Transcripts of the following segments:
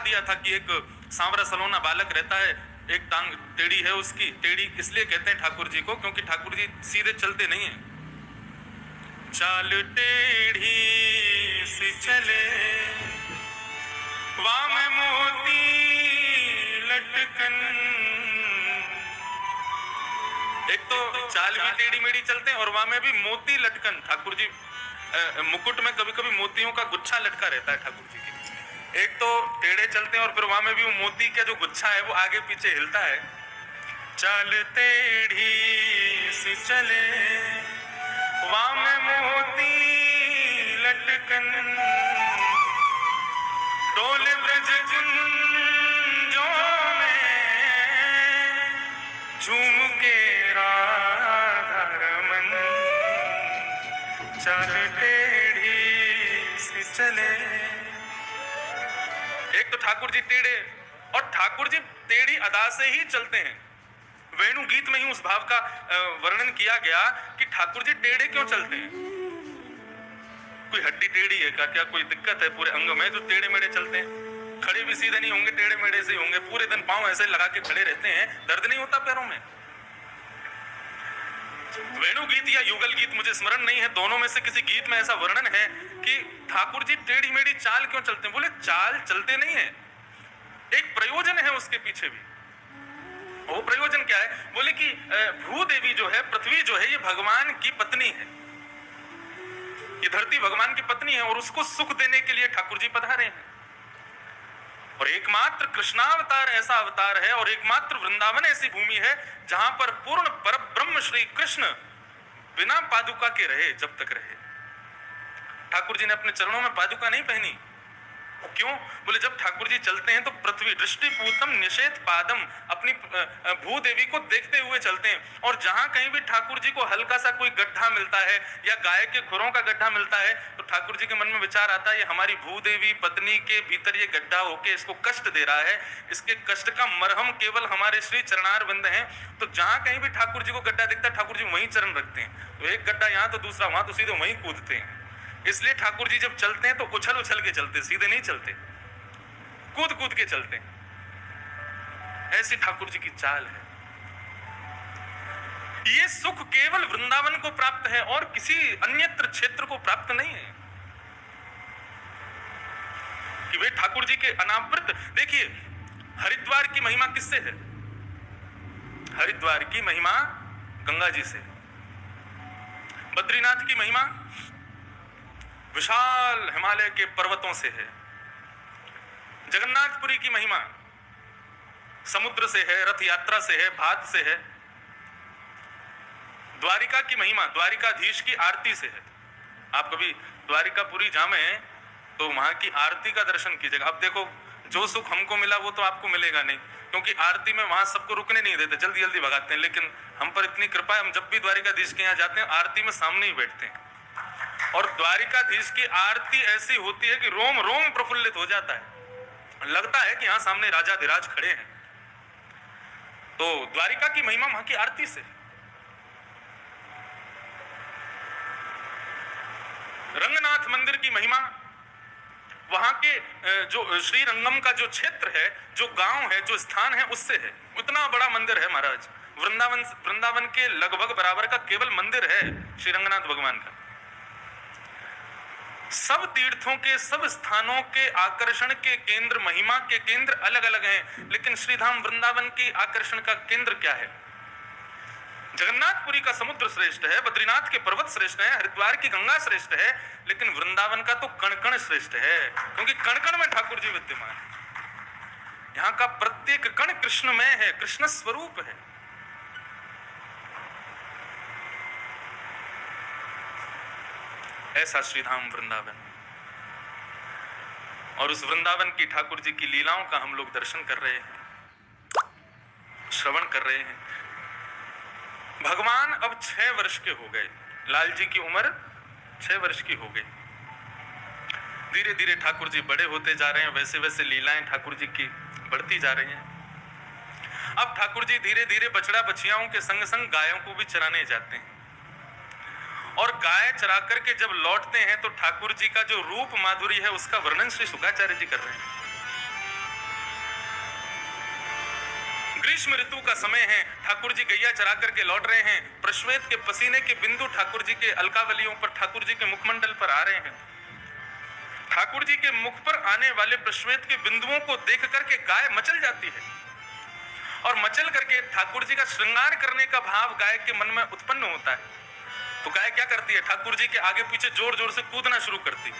दिया था कि एक सांवरा सलोना बालक रहता है, एक टांग टेढ़ी है उसकी। टेढ़ी इसलिए कहते हैं ठाकुर जी को क्योंकि ठाकुर जी सीधे चलते नहीं है। चाल टेढ़ी सी चले, वाम मोती लटकन। एक तो चाल भी टेढ़ी मेढ़ी चलते हैं और वहां में भी मोती लटकन। ठाकुर जी मुकुट में कभी कभी मोतियों का गुच्छा लटका रहता है ठाकुर जी के। एक तो टेढ़े चलते हैं और फिर वहां में भी वो मोती का जो गुच्छा है वो आगे पीछे हिलता है। चाल टेढ़ी सी चले, वाम मोती लटकन। डोले ब्रज कुंजों में झूम के राधा रमन। चाल टेढ़ी सी चले। एक तो ठाकुर जी टेढ़े, और ठाकुर जी टेढ़ी अदा से ही चलते हैं। वेणु गीत में ही उस भाव का वर्णन किया गया कि ठाकुर जी टेढ़े क्यों चलते हैं। कोई हड्डी टेढ़ी है क्या कोई दिक्कत है पूरे अंग में जो टेढ़े मेढ़े चलते हैं? खड़े भी सीधे नहीं होंगे, टेढ़े मेढ़े से होंगे। पूरे दिन पांव ऐसे लगा के खड़े रहते हैं, दर्द नहीं होता पैरों में? वेणु गीत या युगल गीत मुझे स्मरण नहीं है, दोनों में से किसी गीत में ऐसा वर्णन है कि ठाकुर जी टेढ़ी मेढ़ी चाल क्यों चलते हैं। बोले चाल चलते नहीं है, एक प्रयोजन है उसके पीछे भी। वो प्रयोजन क्या है? बोले कि भूदेवी जो है, पृथ्वी जो है, ये भगवान की पत्नी है। ये धरती भगवान की पत्नी है और उसको सुख देने के लिए ठाकुर जी पधारे हैं। और एकमात्र कृष्णावतार ऐसा अवतार है और एकमात्र वृंदावन ऐसी भूमि है जहां पर पूर्ण परब्रह्म श्री कृष्ण बिना पादुका के रहे जब तक रहे। ठाकुर जी ने अपने चरणों में पादुका नहीं पहनी। क्यों? बोले जब ठाकुर जी चलते हैं तो पृथ्वी दृष्टि पूतम निषेध पादम, अपनी भूदेवी को देखते हुए चलते हैं। और जहां कहीं भी ठाकुर जी को हल्का सा कोई गड्ढा मिलता है या गाय के खुरों का गड्ढा मिलता है तो ठाकुर जी के मन में विचार आता है ये हमारी भूदेवी पत्नी के भीतर ये गड्ढा होके इसको कष्ट दे रहा है, इसके कष्ट का मरहम केवल हमारे श्री चरणार बिंद हैं। तो जहां कहीं भी ठाकुर जी को गड्ढा दिखता है ठाकुर जी वहीं चरण रखते हैं। तो एक गड्ढा यहाँ तो दूसरा वहां, तो सीधे वहीं कूदते हैं। इसलिए ठाकुर जी जब चलते हैं तो उछल उछल के चलते, सीधे नहीं चलते, कूद कूद के चलते हैं। ऐसी ठाकुर जी की चाल है। ये सुख केवल वृंदावन को प्राप्त है और किसी अन्यत्र क्षेत्र को प्राप्त नहीं है कि वे ठाकुर जी के अनावृत। देखिए हरिद्वार की महिमा किससे है? हरिद्वार की महिमा गंगा जी से। बद्रीनाथ की महिमा विशाल हिमालय के पर्वतों से है। जगन्नाथपुरी की महिमा समुद्र से है, रथ यात्रा से है, भात से है। द्वारिका की महिमा द्वारिकाधीश की आरती से है। आप कभी द्वारिकापुरी जामे तो वहां की आरती का दर्शन कीजिएगा। अब देखो जो सुख हमको मिला वो तो आपको मिलेगा नहीं, क्योंकि आरती में वहां सबको रुकने नहीं देते, जल्दी जल्दी भगाते हैं। लेकिन हम पर इतनी कृपा है, हम जब भी द्वारिकाधीश के यहाँ जाते हैं आरती में सामने ही बैठते हैं। और द्वारिकाधीश की आरती ऐसी होती है कि रोम रोम प्रफुल्लित हो जाता है, लगता है कि यहां सामने राजाधिराज खड़े हैं। तो द्वारिका की महिमा वहां की आरती से। रंगनाथ मंदिर की महिमा वहां के जो श्री रंगम का जो क्षेत्र है, जो गांव है, जो स्थान है, उससे है। उतना बड़ा मंदिर है महाराज, वृंदावन के लगभग बराबर का केवल मंदिर है श्री रंगनाथ भगवान का। सब तीर्थों के, सब स्थानों के आकर्षण के केंद्र, महिमा के केंद्र अलग अलग हैं, लेकिन श्रीधाम वृंदावन की आकर्षण का केंद्र क्या है? जगन्नाथपुरी का समुद्र श्रेष्ठ है, बद्रीनाथ के पर्वत श्रेष्ठ है, हरिद्वार की गंगा श्रेष्ठ है, लेकिन वृंदावन का तो कण कण श्रेष्ठ है, क्योंकि कण कण में ठाकुर जी विद्यमान है। यहाँ का प्रत्येक कण कृष्णमय है, कृष्ण स्वरूप है। ऐसा श्रीधाम वृंदावन। और उस वृंदावन की ठाकुर जी की लीलाओं का हम लोग दर्शन कर रहे हैं, श्रवण कर रहे हैं। भगवान अब 6 वर्ष के हो गए, लाल जी की उम्र 6 वर्ष की हो गई। धीरे धीरे ठाकुर जी बड़े होते जा रहे हैं, वैसे वैसे लीलाएं ठाकुर जी की बढ़ती जा रही हैं। अब ठाकुर जी धीरे धीरे बछड़ा बछियाओं के संग संग गायों को भी चराने जाते हैं। और गाय चरा करके जब लौटते हैं तो ठाकुर जी का जो रूप माधुरी है उसका वर्णन श्री शुकाचार्य जी कर रहे हैं। ग्रीष्म ऋतु का समय है, ठाकुर जी गैया चरा करके लौट रहे हैं, प्रश्वेत के पसीने के बिंदु ठाकुर जी के अलकावलियों पर, ठाकुर जी के मुखमंडल पर आ रहे हैं। ठाकुर जी के मुख पर आने वाले प्रश्वेत के बिंदुओं को देख करके गाय मचल जाती है और मचल करके ठाकुर जी का श्रृंगार करने का भाव गाय के मन में उत्पन्न होता है। तो गाय क्या करती है, ठाकुर जी के आगे पीछे जोर जोर से कूदना शुरू करती है।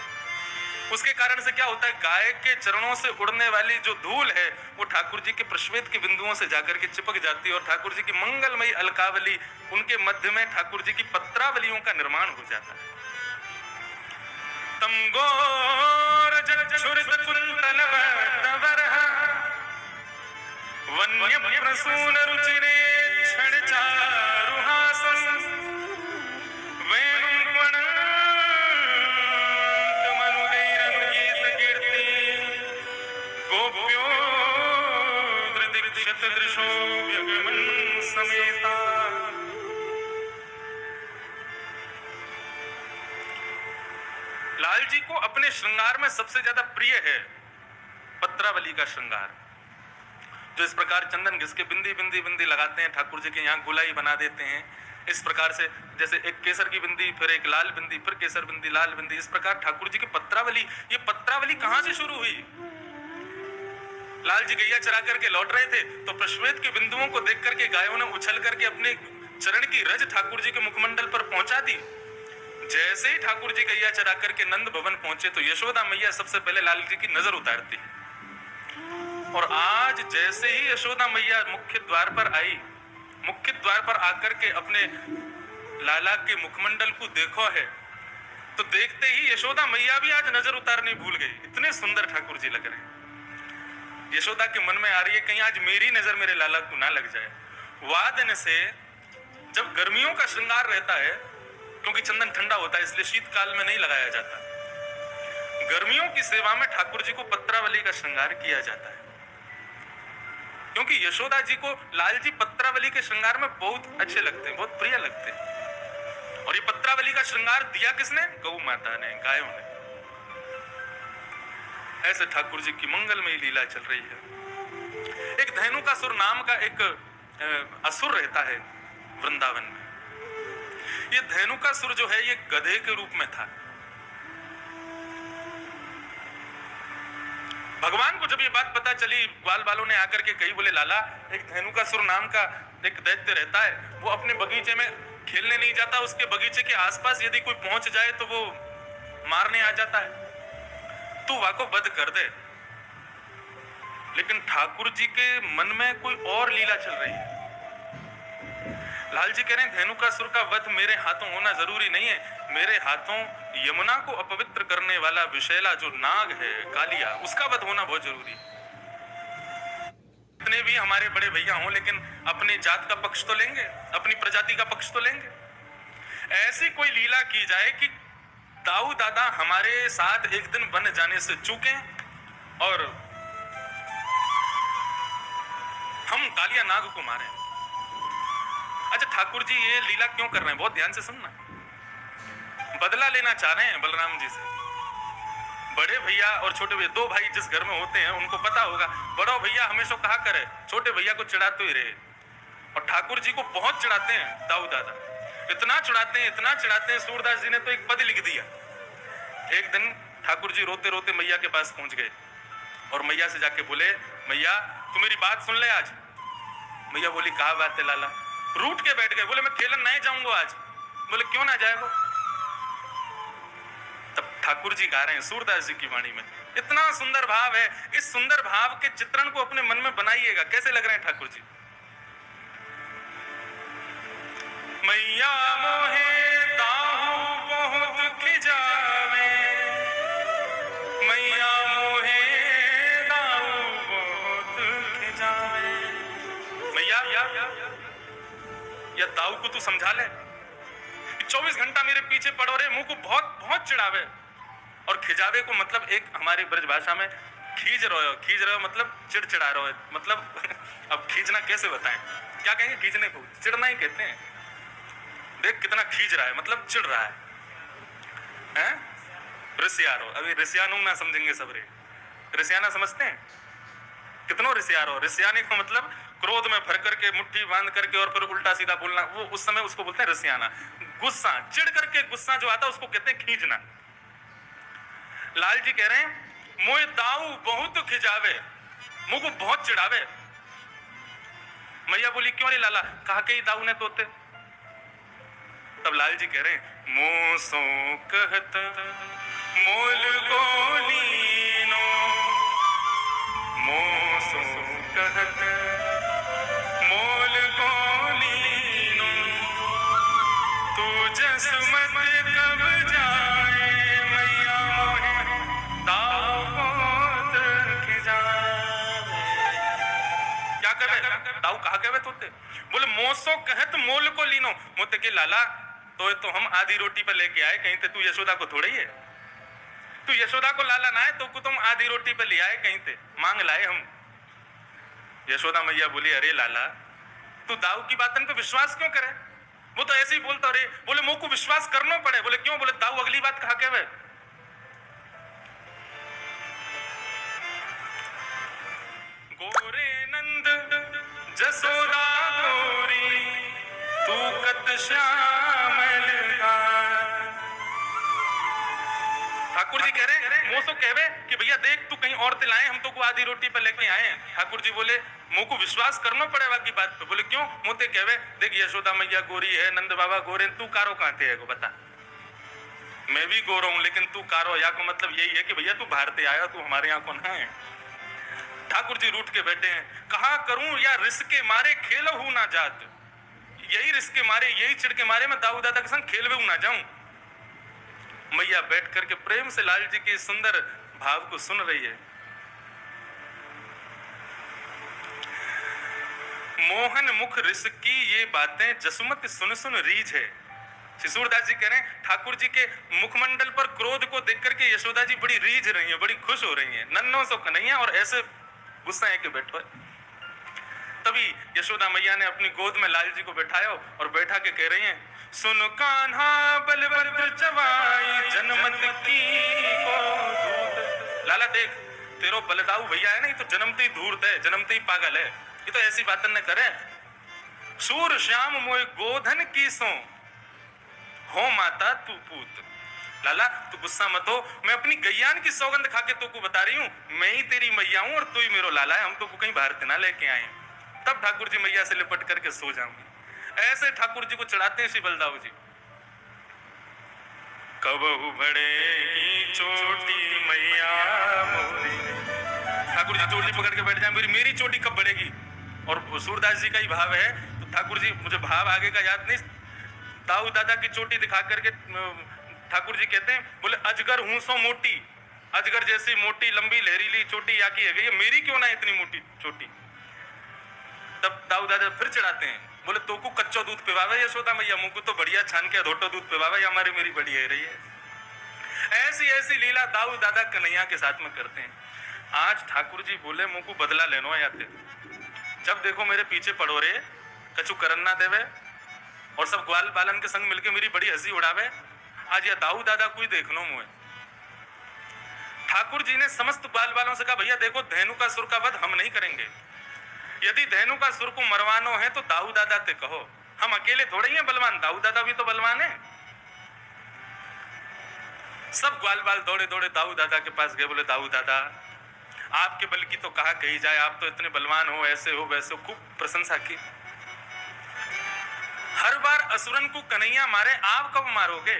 उसके कारण से क्या होता है, गाय के चरणों से उड़ने वाली जो धूल है वो ठाकुर जी के प्रश्वेत के बिंदुओं से जाकर के चिपक जाती है और ठाकुर जी की मंगलमयी अलकावली, उनके मध्य में ठाकुर जी की पत्रावलियों का निर्माण हो जाता है। तम गोर जच्छुरित कुंतल वरहा वन्य प्रसून रुचिरे क्षण चारुहासन समेता। लाल जी को अपने श्रृंगार में सबसे ज्यादा प्रिय है पत्रावली का श्रृंगार, जो इस प्रकार चंदन घिस के बिंदी बिंदी बिंदी लगाते हैं, ठाकुर जी के यहाँ गुलाई बना देते हैं। इस प्रकार से जैसे एक केसर की बिंदी, फिर एक लाल बिंदी, फिर केसर बिंदी, लाल बिंदी, इस प्रकार ठाकुर जी की पत्रावली। ये पत्रावली कहां से शुरू हुई? लाल जी गैया चरा करके लौट रहे थे तो प्रश्वेत के बिंदुओं को देख करके गायों ने उछल करके अपने चरण की रज ठाकुर जी के मुखमंडल पर पहुंचा दी। जैसे ही ठाकुर जी गैया चरा करके नंद भवन पहुंचे तो यशोदा मैया सबसे पहले लाल जी की नजर उतारती है। और आज जैसे ही यशोदा मैया मुख्य द्वार पर आई, मुख्य द्वार पर आकर के अपने लाला के मुखमंडल को देखो है, तो देखते ही यशोदा मैया भी आज नजर उतारनी भूल गई। इतने सुंदर ठाकुर जी लग रहे हैं। यशोदा के मन में आ रही है कहीं आज मेरी नजर मेरे लाला को ना लग जाए। वादन से जब गर्मियों का श्रृंगार रहता है, क्योंकि चंदन ठंडा होता है इसलिए शीतकाल में नहीं लगाया जाता, गर्मियों की सेवा में ठाकुर जी को पत्रावली का श्रृंगार किया जाता है। क्योंकि यशोदा जी को लाल जी पत्रावली के श्रृंगार में बहुत अच्छे लगते हैं, बहुत प्रिय लगते हैं। और ये पत्रावली का श्रृंगार दिया किसने? गौ माता ने, गायों ने। ऐसे ठाकुर जी की मंगलमयी लीला चल रही है। एक धेनुकासुर नाम का एक असुर रहता है वृंदावन में। ये धेनुकासुर जो है ये गधे के रूप में था। भगवान को जब ये बात पता चली, ग्वाल बालों ने आकर के कही, बोले लाला एक धेनुकासुर नाम का एक दैत्य रहता है, वो अपने बगीचे में खेलने नहीं जाता, उसके बगीचे के आसपास यदि कोई पहुंच जाए तो वो मारने आ जाता है, तू वाको वध कर दे। लेकिन ठाकुर जी के मन में कोई और लीला चल रही है। लाल जी कह रहे हैं धेनुकासुर का वध मेरे हाथों होना जरूरी नहीं है, मेरे हाथों यमुना को अपवित्र करने वाला विषैला जो नाग है कालिया, उसका वध होना बहुत जरूरी है। इतने भी हमारे बड़े भैया हों लेकिन अपनी जात का पक्ष तो लेंगे, अपनी प्रजाति का पक्ष तो लेंगे। ऐसी कोई लीला की जाए कि दाऊ दादा हमारे साथ एक दिन बन जाने से चूके और हम कालिया नाग को मारें। अच्छा ठाकुर जी ये लीला क्यों कर रहे हैं? बहुत ध्यान से सुनना। बदला लेना चाह रहे हैं बलराम जी से। बड़े भैया और छोटे भैया, दो भाई जिस घर में होते हैं उनको पता होगा, बड़ा भैया हमेशा कहा करे छोटे भैया को चिढ़ाते ही रहे। और ठाकुर जी को बहुत चिढ़ाते हैं दाऊ दादा, इतना चिढ़ाते हैं, इतना चिढ़ाते हैं, सूरदास जी ने तो एक पद लिख दिया। एक दिन ठाकुर जी रोते रोते मैया के पास पहुंच गए और मैया से जाके बोले, मैया तू मेरी बात सुन ले आज। मैया बोली कहा बात है लाला? रूठ के बैठ गए, बोले मैं खेलन नहीं जाऊंगा आज। बोले क्यों ना जाएगा? तब ठाकुर जी गा रहे हैं सूरदास जी की वाणी में, इतना सुंदर भाव है। इस सुंदर भाव के चित्रण को अपने मन में बनाइएगा। कैसे लग रहे हैं ठाकुर जी? मैया मोहे दाहू बहुत खिजावे, मैया मोहे दाहू बहुत खिजावे। मैया या दाऊ को तू समझा ले, 24 घंटा मेरे पीछे पड़ो रे, मुंह को बहुत बहुत चिढ़ावे। और खिजावे को मतलब एक हमारी ब्रज भाषा में खींच रहे हो मतलब चिड़चिड़ा रहे हो, मतलब अब खींचना कैसे बताएं, क्या कहेंगे? खींचने को चिढ़ना ही कहते हैं। देख कितना खींच रहा है, मतलब चिढ़ रहा है। रिसियारो, अभी रिसियानो ना समझेंगे सब रे। रिसियाना समझते हैं? कितनों रिसियारो, रिसियाने को मतलब क्रोध में भर करके मुट्ठी बांध करके और फिर उल्टा सीधा बोलना, वो उस समय उसको बोलते हैं रसियाना। गुस्सा, चिढ़ करके गुस्सा जो आता है उसको कहते हैं खींचना। लाल जी कह रहे हैं मोए दाऊ बहुत खिजावे, मुंह को बहुत चिढ़ावे। मैया बोली क्यों रे लाला, कहा के ही दाऊ ने तोते। तब लाल जी कह रहे हैं मुंह सो कहत मोल को लीनो, मुंह सो कहत मोल को लीनो, तू जसमत कब जाए मैया मोहे दाऊ बहुत खिजावे। क्या कहवे दाऊ, कहा कहवे तोते। बोले मोसो कहत मोल को लीनो, मोते के लाला तो हम आधी रोटी पे लेके आए, कहीं ते तू यशोदा को थोड़े ही है, तू यशोदा को लाला ना है तो को तुम आधी रोटी पे ले आए, कहीं ते मांग लाए हम। यशोदा मैया बोली अरे लाला तू दाऊ की बातन पे विश्वास क्यों करे, वो तो ऐसे ही बोलता रे। बोले मुंह को विश्वास करना पड़े। बोले क्यों, बोले दाऊ अगली बात कहा के वे। गोरे नंद जसोदा गोरी तू कत श्यामल गात। ठाकुर जी कह रहे हैं मोसो कहवे कि भैया देख तू कहीं और ते लाए, हम तो को आधी रोटी पे लेके आए हैं। ठाकुर जी बोले मुंह को विश्वास करना पड़ेगा की बात पे। बोले क्यों, मोते कहवे देख यशोदा मैया गोरी है, नंद बाबा गोरे, तू कारो कहां थे है को बता। मैं भी गोरा हूं लेकिन तू कारो, या को मतलब यही है कि भैया तू बाहर से आया, तू हमारे यहाँ कौन है। ठाकुर जी रूठ के बैठे हैं, कहा करूं या रिस्क के मारे खेल हूं ना जात, यही रिस्क के मारे, यही चिढ़ के मारे मैं दाऊ दादा के संग खेल भी ना जाऊं। मैया बैठ करके प्रेम से लाल जी के सुंदर भाव को सुन रही है। मोहन मुख रिस की ये बातें जसुमत सुन सुन रीझ है। शिशुरदास जी कह रहे हैं ठाकुर जी के मुखमंडल पर क्रोध को देख करके यशोदा जी बड़ी रीझ रही है, बड़ी खुश हो रही है। नन्नो सो कन्हैया और ऐसे गुस्सा है कि बैठो। तभी यशोदा मैया ने अपनी गोद में लाल जी को बैठाया और बैठा के कह रही हैं सुन कान्हा बलभद्र चवाई जनमत की को धूर्त। लाला देख तेरो बलदाऊ भैया है ना, ये तो जन्मते ही धूर्त है, जन्मते ही पागल है, ये तो ऐसी बातें न करे। सूर श्याम मोय गोधन की सो हो माता तू पूत। लाला तू गुस्सा मत हो, मैं अपनी गैयान की सौगंध खा के तो को बता रही हूँ, मैं ही तेरी मैया हूं और तू ही मेरो लाला है, हम तो को कहीं बाहर से ना लेके आए। तब ठाकुर जी मैया से लिपट करके सो जाऊंगी। ऐसे ठाकुर जी को चढ़ाते हैं श्री बलदाऊ जी। कबहू बढ़ेगी चोटी मैया मोरी, ठाकुर जी चोटी पकड़ के बैठ जाए, मेरी चोटी कब बढ़ेगी। और सूरदास जी का ही भाव है, तो ठाकुर जी मुझे भाव आगे का याद नहीं, दाऊ दादा की चोटी दिखा करके ठाकुर जी कहते हैं बोले अजगर हूं सो मोटी, अजगर जैसी मोटी लंबी लहरीली चोटी या की है गई, मेरी क्यों ना इतनी मोटी चोटी। तब दाऊ दादा फिर चढ़ाते हैं बोले तो को कच्चो दूध पिवावे यशोदा मैया, मुंह को तो बढ़िया छान के धोटो दूध पिवावे, हमारी मेरी बड़ी है रही है। ऐसी ऐसी लीला दाऊ दादा कन्हैया के साथ में करते हैं। आज ठाकुर जी बोले मुंह को बदला लेनो आते, जब देखो मेरे पीछे पड़ो रे, कछु करन ना देवे और सब ग्वाल बालन के संग मिलके मेरी बड़ी हंसी उड़ावे। आज यह दाऊ दादा कोई देखनो मुझे। ठाकुर जी ने समस्त ग्वाल बालों से कहा भैया देखो धेनु का सुर का वध हम नहीं करेंगे, यदि धेनु का सुर को मरवानो है तो दाऊ दादा ते कहो, हम अकेले थोड़े ही हैं बलवान, दाऊ दादा भी तो बलवान है। सब ग्वाल बाल दौड़े दौड़े दाऊ दादा के पास गए, बोले दाऊ दादा आपके बल की तो कहा कही जाए, आप तो इतने बलवान हो, ऐसे हो वैसे हो, खूब प्रशंसा की। हर बार असुरन को कन्हैया मारे, आप कब मारोगे।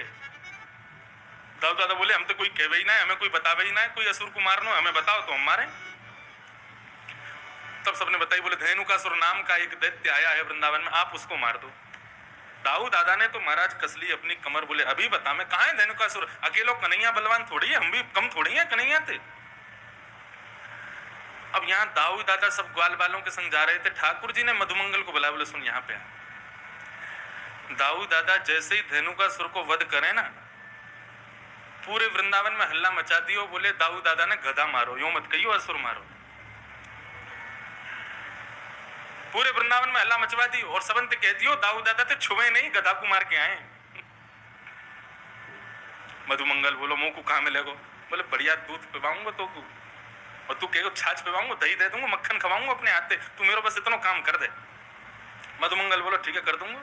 दाऊ दादा बोले हम तो कोई कहवे ही ना है, हमें कोई बतावे ही ना है, कोई असुर को मारनो हमें बताओ तो हम मारे। तब सबने बताई, बोले धेनुकासुर नाम का एक दैत्य आया है वृंदावन में, आप उसको मार दो। दाऊ दादा ने तो महाराज कसली अपनी कमर, बोले अभी बता मैं कहां है धेनुकासुर, अकेलो कन्हैया बलवान थोड़ी है, हम भी कम थोड़ी है कन्हैया थे। अब यहाँ दाऊ दादा सब ग्वाल बालों के संग जा रहे थे, ठाकुर जी ने मधुमंगल को बुलाया, बोले सुन यहाँ पे। दाऊ दादा जैसे ही धेनुकासुर को वध करे ना, पूरे वृंदावन में हल्ला मचा दियो, बोले दाऊ दादा ने गधा मारो, यो मत कहियो असुर मारो। पूरे वृंदावन में हल्ला मचवा दी और सबंत कह दियो दाऊ दादा ते छुए नहीं, गधा को मार के आए। मधुमंगल बोलो मुंह को कहां मिलेगो, बोले बढ़िया दूध पिवाऊंगा तो को। और तू कहेगा छाछ पिवाऊंगा, दही दे दूंगा, मक्खन खवाऊंगा अपने हाथ से, तू मेरे बस इतना काम कर दे। मधुमंगल बोलो ठीक है कर दूंगा।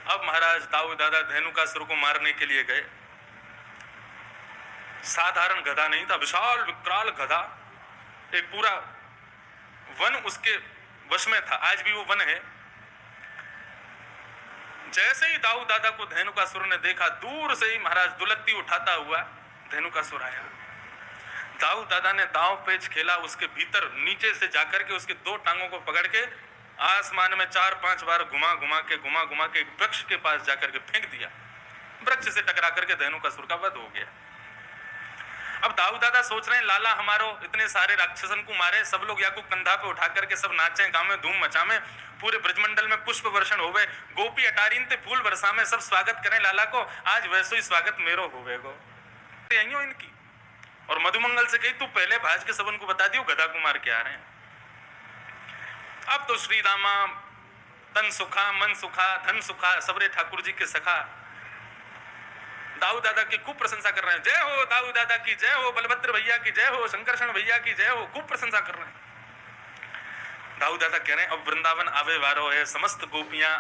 अब महाराज दाऊ दादा धेनुकासुर को मारने के लिए गए। साधारण गधा नहीं था, विशाल विकराल गधा, एक पूरा वन उसके वश में था, आज भी वो वन है। जैसे ही दाऊ दादा को धेनुकासुर ने देखा, दूर से ही महाराज दुलत्ती उठाता हुआ धेनुकासुर आया। दाऊ दादा ने दांव पेच खेला, उसके भीतर नीचे से जाकर के उसके दो टांगों को पकड़ के आसमान में 4-5 बार घुमा घुमा के एक वृक्ष के पास जाकर के फेंक दिया। वृक्ष से टकरा करके धेनुकासुर का वध हो गया। अब दाऊ दादा सोच रहे हैं लाला हमारो इतने सारे राक्षसन को मारे, सब लोग या को कंधा पे उठा करके सब नाचे, गांव में धूम मचावे, पूरे ब्रजमंडल में पुष्प वर्षण होवे, गोपी अटारीन ते फूल बरसा में सब स्वागत करें लाला को, आज वैसो ही स्वागत मेरो होवेगो। यही इनकी। और मधुमंगल से कही तू पहले भाज के सब उनको बता दियो गधा को मार के आ रहे हैं। अब तो श्री रामा तन सुखा मन सुखा धन सुखा सबरे ठाकुर जी के सखा दाऊ दादा की खूब प्रशंसा कर रहे हैं। जय हो दाऊ दादा की जय हो, बलभद्र भैया की जय हो, शंकरषण भैया की जय हो, खूब प्रशंसा कर रहे हैं। दाऊ दादा कह रहे हैं अब वृंदावन आवे वारो है, समस्त गोपियां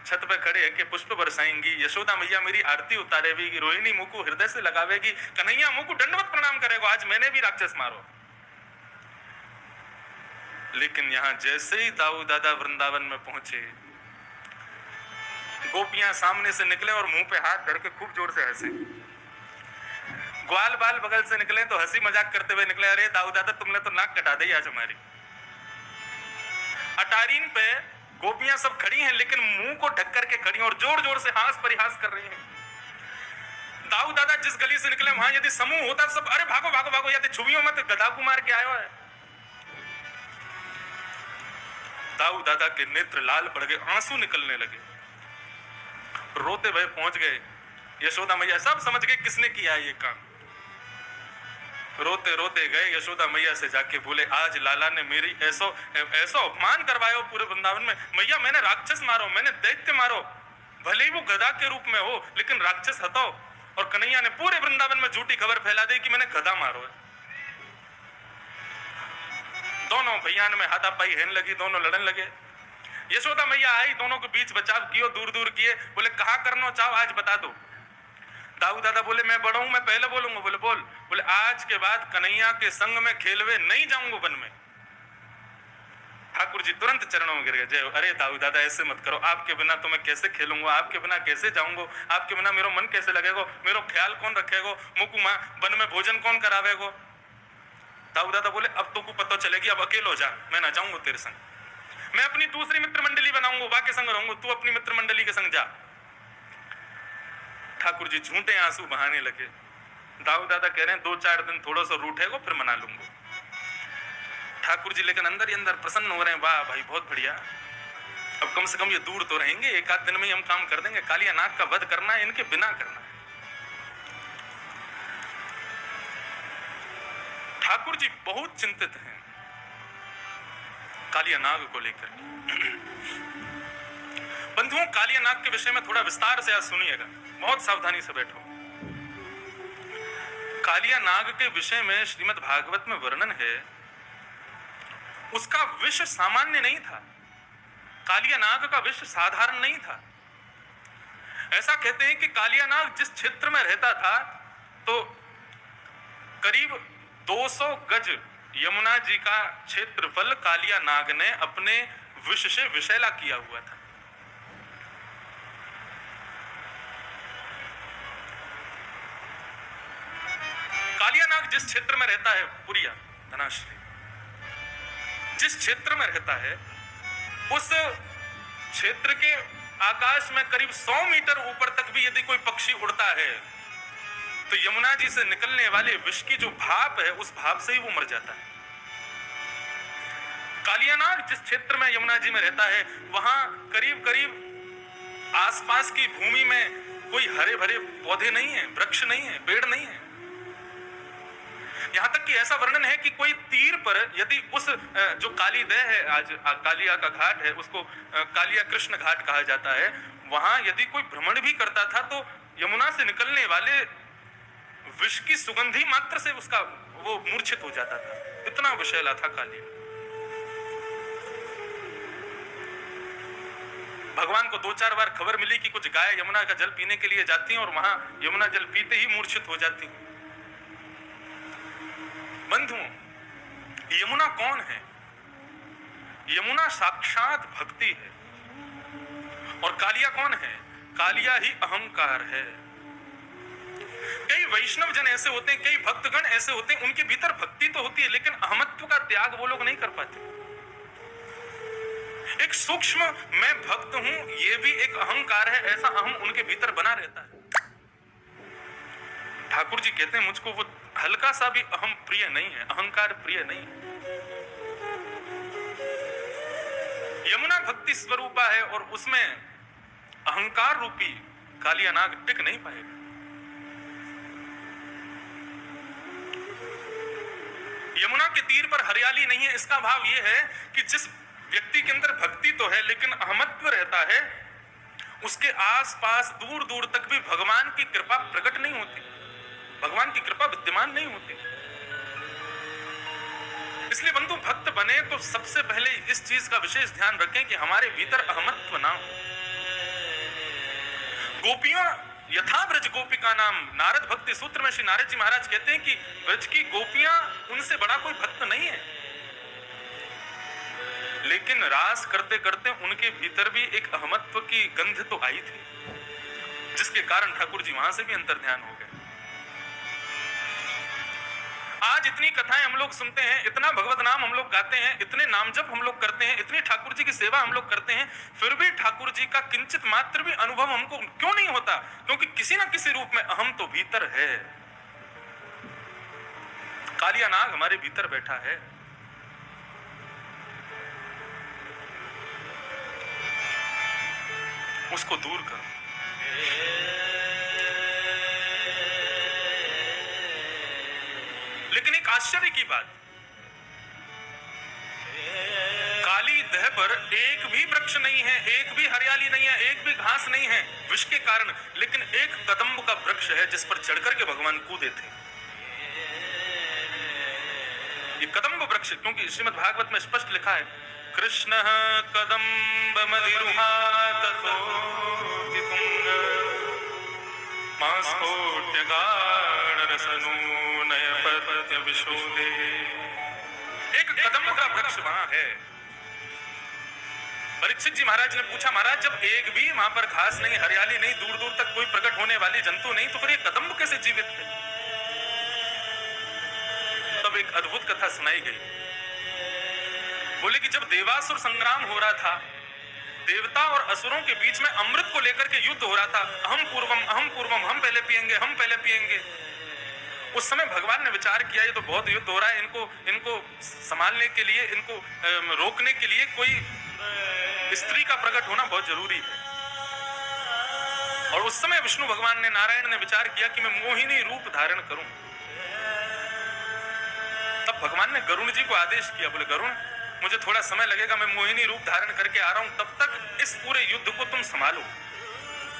छत पे खड़े है के पुष्प बरसाएंगी, यशोदा मैया मेरी आरती उतारेगी, रोहिणी मुंह को हृदय से लगावेगी, कन्हैया मुंह को दंडवत प्रणाम करेगा, आज मैंने भी राक्षस मारो। लेकिन यहां जैसे ही दाऊ दादा वृंदावन में पहुंचे, गोपियां सामने से निकले और मुंह पे हाथ धर के खूब जोर से हंसे। ग्वाल बाल बगल से निकले तो हंसी मजाक करते हुए निकले, अरे दाऊ दादा तुमने तो नाक कटा दी आज हमारी। अटारीन पे गोपियां सब खड़ी हैं, लेकिन मुंह को ढक करके खड़ी और जोर जोर से हास परिहास कर रही हैं। दाऊ दादा जिस गली से निकले वहां यदि समूह होता सब अरे भागो भागो भागो, यदि छुवियों में तो गधा को मार के आयो है। दाऊ दादा के नेत्र लाल पड़ गए, आंसू निकलने लगे, रोते भय पहुंच गए। यशोदा मैया सब समझ गए किसने किया ये काम। रोते रोते गए यशोदा मैया से जाके बोले आज लाला ने मेरी ऐसो अपमान करवायो पूरे वृंदावन में। मैया मैंने राक्षस मारो, मैंने दैत्य मारो, भले ही वो गधा के रूप में हो लेकिन राक्षस हटाओ। और कन्हैया ने पूरे वृंदावन में झूठी खबर फैला दी कि मैंने गधा मारो है। दोनों भैया में हाथापाई हेन लगी, दोनों लड़न लगे। यशोदा मैया आई, दोनों के बीच बचाव कियो, दूर दूर किए, बोले कहा करना चाहो आज बता दो। दाऊ दादा बोले मैं बड़ा हूं, मैं पहले बोलूंगा। बोले बोल। बोले आज के बाद कन्हैया के संग में खेलवे नहीं जाऊंगा वन में। ठाकुर जी तुरंत चरणों में गिर गए, जय। अरे दाऊ दादा ऐसे मत करो, आपके बिना तो मैं कैसे खेलूंगा, आपके बिना कैसे जाऊंगा, आपके बिना मेरा मन कैसे लगेगा, मेरा ख्याल कौन रखेगा, मुकु माँ वन में भोजन कौन करावेगो। दाऊ दादा बोले अब तो को पता चलेगी, अब अकेलो जा, मैं ना जाऊंगा तेरे संग, मैं अपनी दूसरी मित्र मंडली बनाऊंगा, वहां के संग रहूंगा, तू अपनी मित्र मंडली के संग जा। ठाकुर जी झूठे आंसू बहाने लगे। दाऊ दादा कह रहे हैं 2-4 दिन थोड़ा सा रूठेगा फिर मना लूंगा। ठाकुर जी लेकिन अंदर ही अंदर प्रसन्न हो रहे हैं, वाह भाई बहुत बढ़िया, अब कम से कम ये दूर तो रहेंगे, 1 आध दिन में ही हम काम कर देंगे। कालिया नाग का वध करना है, इनके बिना करना है। ठाकुर जी बहुत चिंतित हैं कालिया नाग को लेकर। बंधुओं कालिया नाग के विषय में थोड़ा विस्तार से आज सुनिएगा, बहुत सावधानी से बैठो। कालिया नाग के विषय में श्रीमद् भागवत में वर्णन है, उसका विष सामान्य नहीं था, कालिया नाग का विष साधारण नहीं था। ऐसा कहते हैं कि कालिया नाग जिस क्षेत्र में रहता था तो करीब 200 गज यमुना जी का क्षेत्रफल कालिया नाग ने अपने विष से विषैला किया हुआ था। कालिया नाग जिस क्षेत्र में रहता है, पुरिया धनाश्री जिस क्षेत्र में रहता है, उस क्षेत्र के आकाश में करीब 100 मीटर ऊपर तक भी यदि कोई पक्षी उड़ता है तो यमुना जी से निकलने वाले विष की जो भाप है उस भाप से ही वो मर जाता है। कालिया नाग जिस क्षेत्र में यमुना जी में रहता है वहां करीब करीब आसपास की भूमि में कोई हरे भरे पौधे नहीं है, वृक्ष नहीं है, पेड़ नहीं है। यहां तक कि ऐसा वर्णन है कि कोई तीर पर यदि उस जो काली दह है, आज कालिया का घाट है, उसको कालिया कृष्ण घाट कहा जाता है, वहां यदि कोई भ्रमण भी करता था तो यमुना से निकलने वाले विष की सुगंधी मात्र से उसका वो मूर्छित हो जाता था, इतना विषैला था कालिया। भगवान को 2-4 बार खबर मिली कि कुछ गाय यमुना का जल पीने के लिए जाती हैं और वहां यमुना जल पीते ही मूर्छित हो जाती हैं। बंधुओं, यमुना कौन है? यमुना साक्षात भक्ति है। और कालिया कौन है? कालिया ही अहंकार है। कई वैष्णव जन ऐसे होते हैं, कई भक्तगण ऐसे होते हैं, उनके भीतर भक्ति तो होती है लेकिन अहमत्व का त्याग वो लोग नहीं कर पाते। एक सूक्ष्म मैं भक्त हूं, ये भी एक अहंकार है, ऐसा अहम उनके भीतर बना रहता है। ठाकुर जी कहते हैं मुझको वो हल्का सा भी अहम प्रिय नहीं है, अहंकार प्रिय नहीं है। यमुना भक्ति स्वरूपा है और उसमें अहंकार रूपी कालिया नाग टिक नहीं पाएगा। यमुना के तीर पर हरियाली नहीं है, इसका भाव यह है कि जिस व्यक्ति के अंदर भक्ति तो है लेकिन अहमत्व रहता है, उसके आसपास दूर दूर तक भी भगवान की कृपा प्रकट नहीं होती, भगवान की कृपा विद्यमान नहीं होती। इसलिए बंधु, भक्त बने तो सबसे पहले इस चीज का विशेष ध्यान रखें कि हमारे भीतर अहमत्व ना हो। गोपियों यथा ब्रज गोपिका नाम, नारद भक्ति सूत्र में श्री नारद जी महाराज कहते हैं कि ब्रज की गोपियां उनसे बड़ा कोई भक्त नहीं है, लेकिन रास करते करते उनके भीतर भी एक अहमत्व की गंध तो आई थी, जिसके कारण ठाकुर जी वहां से भी अंतर ध्यान हो गए। आज इतनी कथाएं हम लोग सुनते हैं, इतना भगवत नाम हम लोग गाते हैं, इतने नाम जप हम लोग करते हैं, इतनी ठाकुर जी की सेवा हम लोग करते हैं, फिर भी ठाकुर जी का किंचित मात्र भी अनुभव हमको क्यों नहीं होता? क्योंकि किसी ना किसी रूप में अहम तो भीतर है। कालिया नाग हमारे भीतर बैठा है। उसको दूर करो। लेकिन एक आश्चर्य की बात, काली देह पर एक भी वृक्ष नहीं है, एक भी हरियाली नहीं है, एक भी घास नहीं है विष के कारण, लेकिन एक कदम्ब का वृक्ष है जिस पर चढ़कर के भगवान कूदे थे। ये कदम्ब वृक्ष, क्योंकि श्रीमद् भागवत में स्पष्ट लिखा है, कृष्ण कदम्ब मदिरुहा ततो विपुंग मास्फोट्य गाढ़ रसनूनय पत्य विशोधे। एक कदम्ब का वृक्ष वहां है। परीक्षित जी महाराज ने पूछा, महाराज जब एक भी वहां पर घास नहीं, हरियाली नहीं, दूर दूर तक कोई प्रकट होने वाली जंतु नहीं, तो फिर ये कदम्ब कैसे जीवित थे? तब एक अद्भुत कथा सुनाई गई। बोले कि जब देवासुर संग्राम हो रहा था, देवता और असुरों के बीच में अमृत को लेकर के युद्ध हो रहा था, अहम पूर्वम, हम पहले पिएंगे, हम पहले पिएंगे। उस समय भगवान ने विचार किया ये तो बहुत युद्ध हो रहा है, इनको संभालने के लिए, इनको रोकने के लिए कोई स्त्री का प्रकट होना बहुत जरूरी है। और उस समय विष्णु भगवान ने, नारायण ने विचार किया कि मैं मोहिनी रूप धारण करूं। तब भगवान ने गरुण जी को आदेश किया, बोले गरुण मुझे थोड़ा समय लगेगा, मैं मोहिनी रूप धारण करके आ रहा हूं, तब तक इस पूरे युद्ध को तुम संभालो,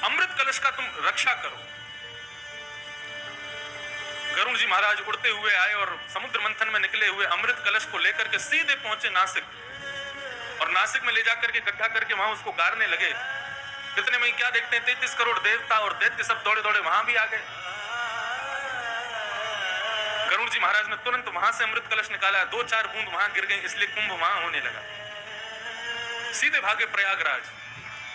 अमृत कलश का तुम रक्षा करो। गरुण जी महाराज उड़ते हुए आए और समुद्र मंथन में निकले हुए अमृत कलश को लेकर के सीधे पहुंचे नासिक, और नासिक में ले जाकर के इकट्ठा करके वहां उसको गाड़ने लगे। इतने में क्या देखते हैं, 33 करोड़ देवता और दैत्य सब दौड़े दौड़े वहां भी आ गए। गरुड़ जी महाराज ने तुरंत वहां से अमृत कलश निकाला, 2-4 बूंद वहां गिर गए, इसलिए कुंभ वहां होने लगा। सीधे भागे प्रयागराज।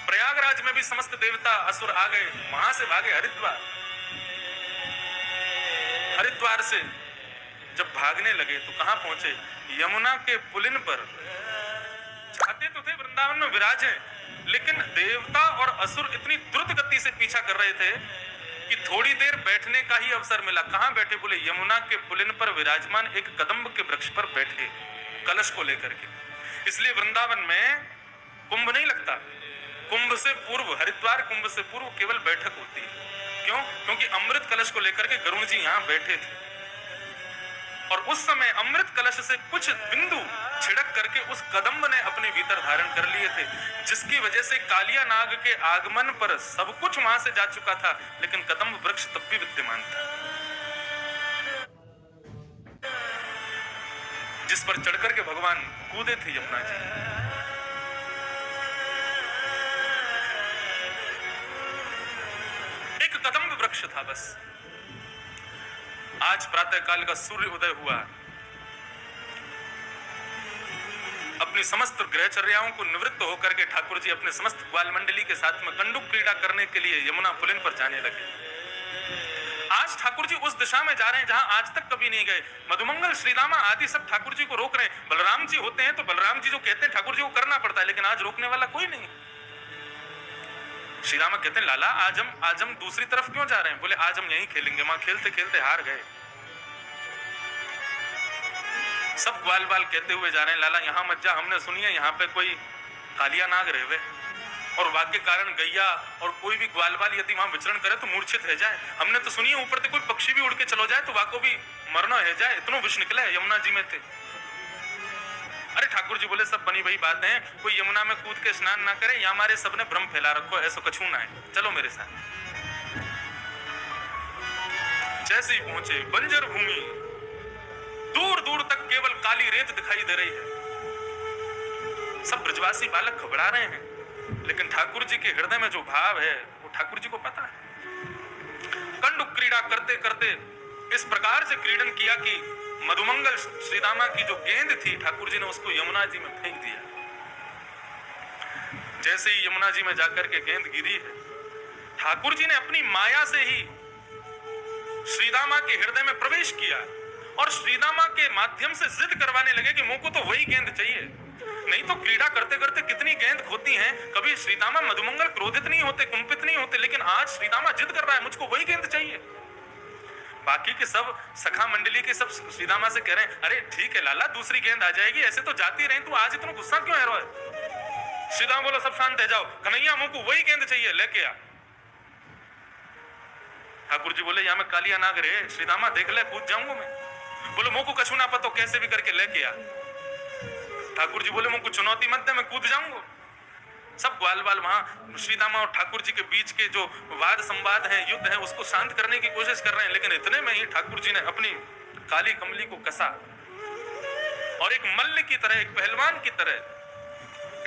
प्रयागराज में भी समस्त देवता असुर आ गए, वहां से भागे हरिद्वार। हरिद्वार से जब भागने लगे तो कहां पहुंचे? यमुना के पुलिन पर। चाहते तो थे वृंदावन में विराजे, लेकिन देवता और असुर इतनी द्रुत गति से पीछा कर रहे थे कि थोड़ी देर बैठने का ही अवसर मिला। कहां बैठे? बोले यमुना के पुलिन पर विराजमान एक कदम्ब के वृक्ष पर बैठे, कलश को लेकर के। इसलिए वृंदावन में कुंभ नहीं लगता। कुंभ से पूर्व, हरिद्वार कुंभ से पूर्व केवल बैठक होती है। क्यों? क्योंकि अमृत कलश को लेकर के गरुड़ जी यहां बैठे थे, और उस समय अमृत कलश से कुछ बिंदु छिड़क करके उस कदम्ब ने अपने भीतर धारण कर लिए थे, जिसकी वजह से कालिया नाग के आगमन पर सब कुछ वहां से जा चुका था, लेकिन कदम्ब वृक्ष तब भी विद्यमान था। पर चढ़कर के भगवान कूदे थे यमुना जी। एक कदम्ब वृक्ष था बस। आज प्रातः काल का सूर्य उदय हुआ, अपनी समस्त गृहचर्याओं को निवृत्त होकर के ठाकुर जी अपने समस्त ग्वाल मंडली के साथ में कंडूक क्रीड़ा करने के लिए यमुना पुलिन पर जाने लगे। आज ठाकुर जी उस दिशा में जा रहे हैं जहां आज तक कभी नहीं गए। मधुमंगल, श्रीदामा आदि सब ठाकुर जी को रोक रहे हैं। बलराम जी होते हैं तो बलराम जी जो कहते हैं ठाकुर जी को करना पड़ता है, लेकिन आज रोकने वाला कोई नहीं। श्रीदामा कहते हैं लाला आज हम दूसरी तरफ क्यों जा रहे हैं? बोले आज हम यहीं खेलेंगे। वहां खेलते खेलते हार गए। सब ग्वाल बाल कहते हुए जा रहे हैं लाला यहां मत जा, हमने सुनी है यहाँ पे कोई कालिया नाग रहे और वाक्य कारण गैया और कोई भी ग्वाल बाल यदि वहां विचरण करे तो मूर्छित रह जाए। हमने तो सुनी है ऊपर से कोई पक्षी भी उड़ के चलो जाए तो वाको भी मरना है जाए। इतना विष निकला है यमुना जी में थे। अरे ठाकुर जी बोले सब बनी वही बातें हैं, कोई यमुना में कूद के स्नान ना करे, यहाँ हमारे सबने भ्रम फैला रखो, ऐसा कछू ना है, चलो मेरे साथ। जैसे ही पहुंचे बंजर भूमि, दूर दूर तक केवल काली रेत दिखाई दे रही है। सब ब्रजवासी बालक घबरा रहे हैं, लेकिन ठाकुर जी के हृदय में जो भाव है वो ठाकुर जी को पता है। कंडूक क्रीड़ा करते करते इस प्रकार से क्रीडन किया कि मधुमंगल श्रीदामा की जो गेंद थी ठाकुर जी ने उसको यमुना जी में फेंक दिया। जैसे ही यमुना जी में जाकर के गेंद गिरी है, ठाकुर जी ने अपनी माया से ही श्रीदामा के हृदय में प्रवेश किया और श्रीदामा के माध्यम से जिद करवाने लगे कि मुझको तो वही गेंद चाहिए। नहीं तो क्रीड़ा करते करते कितनी गेंद खोती हैं, कभी श्रीदामा मधुमंगल क्रोधित नहीं होते, कुंपित नहीं होते, लेकिन आज श्रीदामा जिद कर रहा है मुझको वही गेंद चाहिए। बाकी के सब सखा मंडली के सब श्रीदामा से कह रहे हैं अरे ठीक है लाला दूसरी गेंद आ जाएगी, ऐसे तो जाती रही, तू आज इतना गुस्सा क्यों है? श्रीदामा बोला सब शांत है, जाओ कन्हैया मुझको वही गेंद चाहिए, लेके आ। ठाकुर जी बोले यहाँ में कालिया नाग रहे, श्रीदामा देख ले कूद जाऊंगा मैं। बोले मुझको कछू ना पतो, कैसे भी करके लेके आ। ठाकुर जी बोले मुझको चुनौती मत दे, मैं कूद जाऊंगा। सब ग्वाल बाल वहां श्रीदामा और ठाकुर जी के बीच के जो वाद संवाद है, युद्ध है, उसको शांत करने की कोशिश कर रहे हैं, लेकिन इतने में ही ठाकुर जी ने अपनी काली कमली को कसा और एक मल्ल की तरह, एक पहलवान की तरह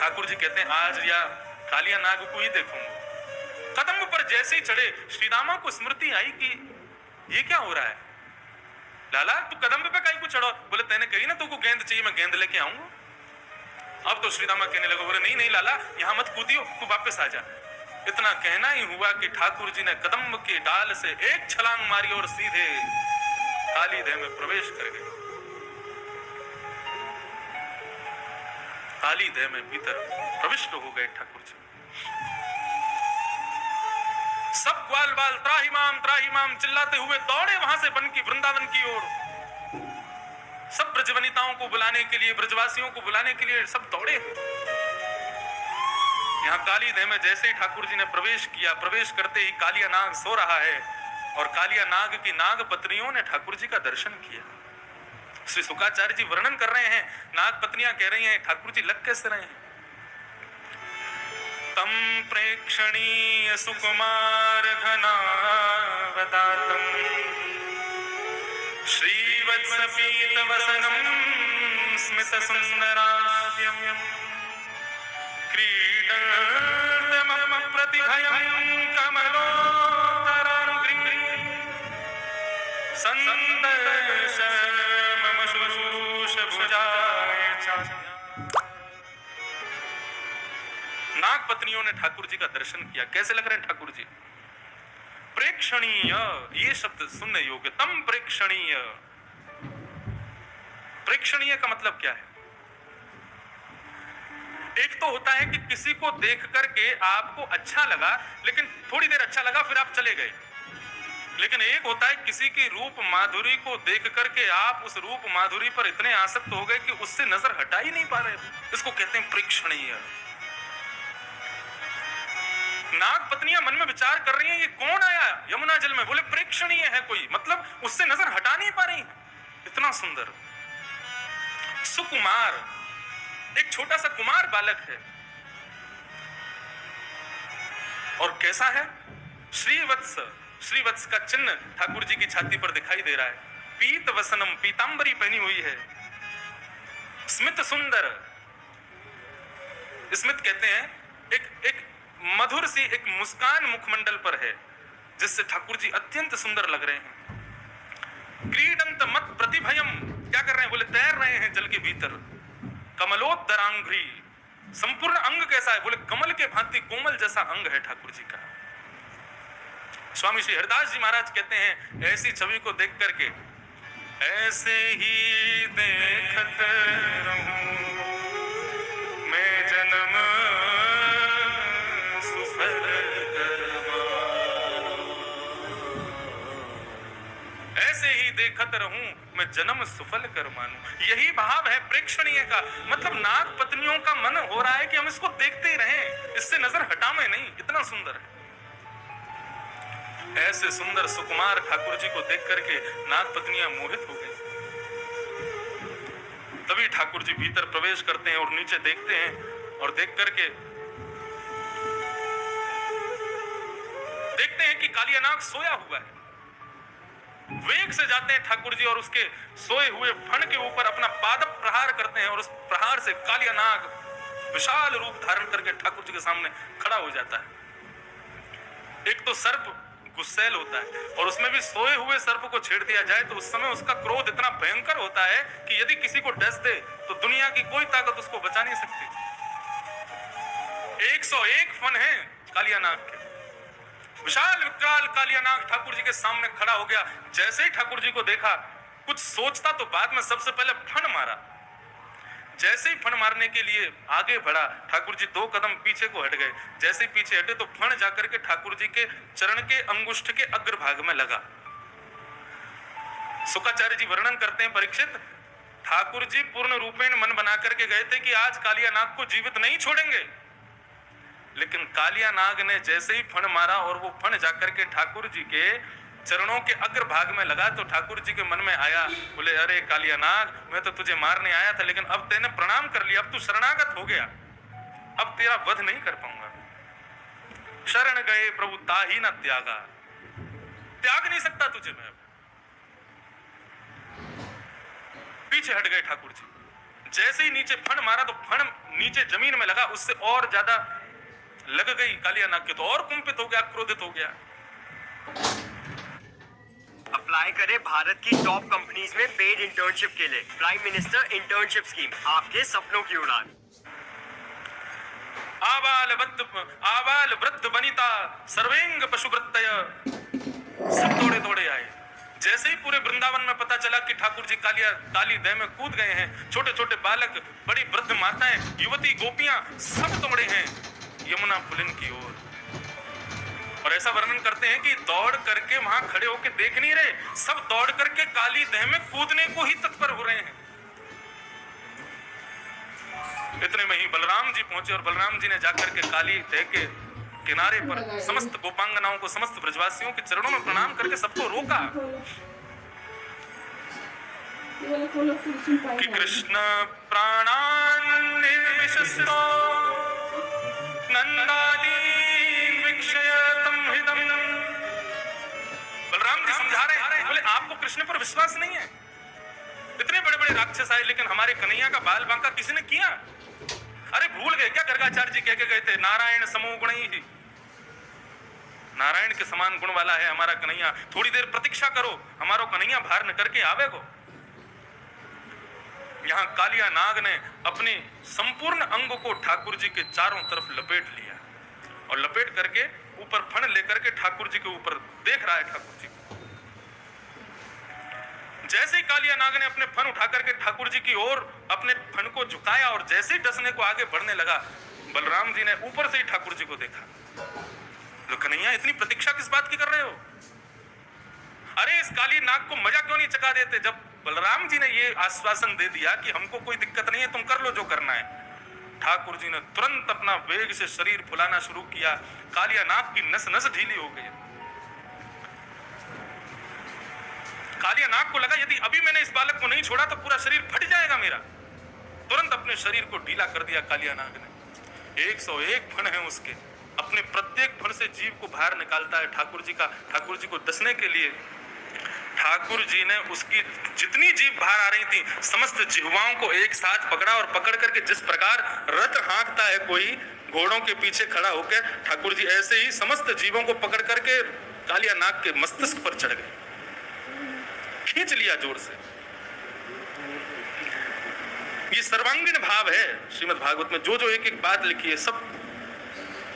ठाकुर जी कहते हैं आज या कालिया नाग को ही देखूंगा। कदम पर जैसे ही चढ़े श्रीदामा को स्मृति आई कि ये क्या हो रहा है? लाला तू कदम पे काई को चढ़ो? बोले तेने कही ना तुमको गेंद चाहिए, मैं गेंद लेके आऊंगा। अब तो श्रीदामा कहने लगे बोले नहीं नहीं लाला यहां मत कूदियो, तू वापस आ जा। इतना कहना ही हुआ कि ठाकुर जी ने कदम के डाल से एक छलांग मारी और सीधे काली देह में प्रवेश कर गए। काली देह में भीतर प्रविष्ट हो गए ठाकुर जी। सब ग्वाल बाल त्राही माम चिल्लाते हुए दौड़े वहां से बन की वृंदावन की ओर। सब ब्रजवनिताओं को बुलाने के लिए, ब्रजवासियों को बुलाने के लिए सब दौड़े। यहाँ काली देह में जैसे ही ठाकुर जी ने प्रवेश किया, प्रवेश करते ही कालिया नाग सो रहा है और कालिया नाग की नाग पत्नियों ने ठाकुर जी का दर्शन किया। श्री शुकाचार्य जी वर्णन कर रहे हैं, नाग पत्नियां कह रही हैं ठाकुर जी लग कैसे रहे हैं? तम प्रेक्षणीय सुकुमार घनावदातम श्रीवत्स पीत वसनम स्मित सुंदरास्यम क्रीडन्तमम प्रतिभयं कमलोत्तरांग्री संदर्श मम शुश्रूष भुजाय च। नाग पत्नियों ने ठाकुर जी का दर्शन किया। कैसे लग रहे हैं ठाकुर जी? प्रेक्षणीय, ये शब्द सुनने योग्य। तम प्रेक्षणीय, प्रेक्षणीय का मतलब क्या है? एक तो होता है कि किसी को देख करके आपको अच्छा लगा, लेकिन थोड़ी देर अच्छा लगा फिर आप चले गए। लेकिन एक होता है किसी की रूप माधुरी को देख करके आप उस रूप माधुरी पर इतने आसक्त हो गए कि उससे नजर हटा ही नहीं पा रहे। इसको कहते हैं प्रेक्षणीय। नाग पत्नियां मन में विचार कर रही हैं ये कौन आया यमुना जल में? बोले प्रेक्षणीय है कोई, मतलब उससे नजर हटा नहीं पा रही। इतना सुंदर सुकुमार, एक छोटा सा कुमार बालक है। और कैसा है? श्रीवत्स, श्रीवत्स का चिन्ह ठाकुर जी की छाती पर दिखाई दे रहा है। पीत वसनम, पीतांबरी पहनी हुई है। स्मित सुंदर, स्मित कहते हैं एक मधुर सी एक मुस्कान मुखमंडल पर है जिससे ठाकुर जी अत्यंत सुंदर लग रहे हैं। क्रीडंत मत प्रतिभयम, क्या कर रहे हैं? बोले तैर रहे हैं जल के भीतर। कमलोदरांघ्री, संपूर्ण अंग कैसा है? बोले कमल के भांति कोमल जैसा अंग है ठाकुर जी का। स्वामी श्री हरिदास जी महाराज कहते हैं ऐसी छवि को देख करके, ऐसे ही देखत रहूं मैं जन्म सुफल करवाऊं, ऐसे ही देखत रहूं मैं जन्म सुफल कर मानूं। यही भाव है प्रेक्षणीय का, मतलब नाग पत्नियों का मन हो रहा है कि हम इसको देखते ही रहें, इससे नजर हटावे नहीं, इतना सुंदर है। ऐसे सुंदर सुकुमार ठाकुर जी को देख करके नाग पत्नियां मोहित हो गई। तभी ठाकुर जी भीतर प्रवेश करते हैं और नीचे देखते हैं और देख करके देखते हैं कि कालिया नाग सोया हुआ है। वेग से जाते हैं ठाकुर जी और उसके सोए हुए फण के ऊपर अपना पादप प्रहार करते हैं और उस प्रहार से कालिया नाग विशाल रूप धारण करके ठाकुर जी के सामने खड़ा हो जाता है। एक तो सर्प गुस्सैल होता है और उसमें भी सोए हुए सर्प को छेड़ दिया जाए तो उस समय उसका क्रोध इतना भयंकर होता है कि यदि किसी को डस दे तो दुनिया की कोई ताकत उसको बचा नहीं सकती। 101 फन है कालिया नाग के। विशाल विकराल कालिया नाग ठाकुर जी के सामने खड़ा हो गया। जैसे ही ठाकुर जी को देखा, कुछ सोचता तो बाद में सबसे पहले फन मारा। जैसे ही फण मारने के लिए आगे बढ़ा, ठाकुर जी 2 कदम पीछे को हट गए। जैसे ही पीछे हटे तो फण जाकर के ठाकुर जी के चरण के अंगुष्ठ के अग्रभाग में लगा। शुक्राचार्य जी वर्णन करते हैं, परीक्षित, ठाकुर जी पूर्ण रूपेण मन बना करके गए थे कि आज कालिया नाग को जीवित नहीं छोड़ेंगे, लेकिन कालिया नाग ने जैसे ही फण मारा और वो फण जाकर के ठाकुर जी के चरणों के अग्रभाग में लगा तो ठाकुर जी के मन में आया, बोले अरे कालिया नाग, मैं तो तुझे मारने आया था, लेकिन अब तेने प्रणाम कर लिया, अब तू शरणागत हो गया, अब तेरा वध नहीं कर पाऊंगा। शरण गए प्रभु ताही न त्यागा, त्याग नहीं सकता तुझे मैं। पीछे हट गए ठाकुर जी। जैसे ही नीचे फण मारा तो फण नीचे जमीन में लगा, उससे और ज्यादा लग गई कालिया नाग के, तो और कुंपित हो गया, क्रोधित हो गया। अप्लाई करें भारत की टॉप कंपनीज में पेड इंटर्नशिप के लिए। प्राइम मिनिस्टर इंटर्नशिप स्कीम, आपके सपनों की उड़ान। आबाल वृद्ध वनिता सर्वेंग पशुवृत्तय, सब दौड़े दौड़े आए। जैसे ही पूरे वृंदावन में पता चला कि ठाकुर जी काली दह में कूद गए हैं, छोटे छोटे बालक, बड़ी वृद्ध माताएं, युवती, गोपियां सब दौड़े हैं यमुना पुलिन की ओर। और ऐसा वर्णन करते हैं कि दौड़ करके वहां खड़े होकर देख नहीं रहे, सब दौड़ करके काली दह में कूदने को ही तत्पर हो रहे हैं। इतने में ही बलराम जी पहुंचे और बलराम जी ने जाकर के काली दह के किनारे पर समस्त गोपांगनाओं को, समस्त ब्रजवासियों के चरणों में प्रणाम करके सबको रोका कि कृष्ण प्राणान निर्विशस्तो नंदादि विक्षयतम हृदम। बलराम जी समझा रहे हैं, बोले आपको कृष्ण पर विश्वास नहीं है, इतने बड़े बड़े राक्षस आए लेकिन हमारे कन्हैया का बाल बांका किसी ने किया? अरे भूल गए क्या गर्गाचार्य जी कह के गए थे, नारायण समो गुणी ही, नारायण के समान गुण वाला है हमारा कन्हैया, थोड़ी देर प्रतीक्षा करो, हमारो कन्हैया बाहर न करके आवेगो। यहाँ कालिया नाग ने अपने संपूर्ण अंग को ठाकुर जी के चारों तरफ लपेट लिया और लपेट करके ऊपर फण लेकर के ठाकुर जी के ऊपर देख रहा है ठाकुर जी। जैसे ही कालिया नाग ने अपने फण उठा करके ठाकुर जी की ओर अपने फण को झुकाया और जैसे ही डसने को आगे बढ़ने लगा, बलराम जी ने ऊपर से ही ठाकुर जी को देखा। तो कन्हैया इतनी प्रतीक्षा किस बात की कर रहे हो? अरे इस काली नाग को मजा क्यों नहीं चखा देते? जब बलराम जी ने ये आश्वासन दे दिया कि हमको कोई दिक्कत नहीं है, तुम कर लो जो करना है, ठाकुर जी ने तुरंत अपना वेग से शरीर फुलाना शुरू किया। कालिया नाग की नस नस ढीली हो गई। कालिया नाग को लगा यदि अभी मैंने इस बालक को नहीं छोड़ा तो पूरा शरीर फट जाएगा मेरा। तुरंत अपने शरीर को ढीला कर दिया कालिया नाग ने। 101 फण है उसके, अपने प्रत्येक फण से जीव को बाहर निकालता है ठाकुर जी का, ठाकुर जी को दसने के लिए। ठाकुर जी ने उसकी जितनी जीभ बाहर आ रही थी समस्त जिह्वाओं को एक साथ पकड़ा और पकड़ करके जिस प्रकार रथ हाँकता है कोई घोड़ों के पीछे खड़ा होकर, ठाकुर जी ऐसे ही समस्त जीवों को पकड़ करके कालिया नाग के मस्तिष्क पर चढ़ गए, खींच लिया जोर से। ये सर्वांगीण भाव है श्रीमद् भागवत में। जो जो एक एक बात लिखी है सब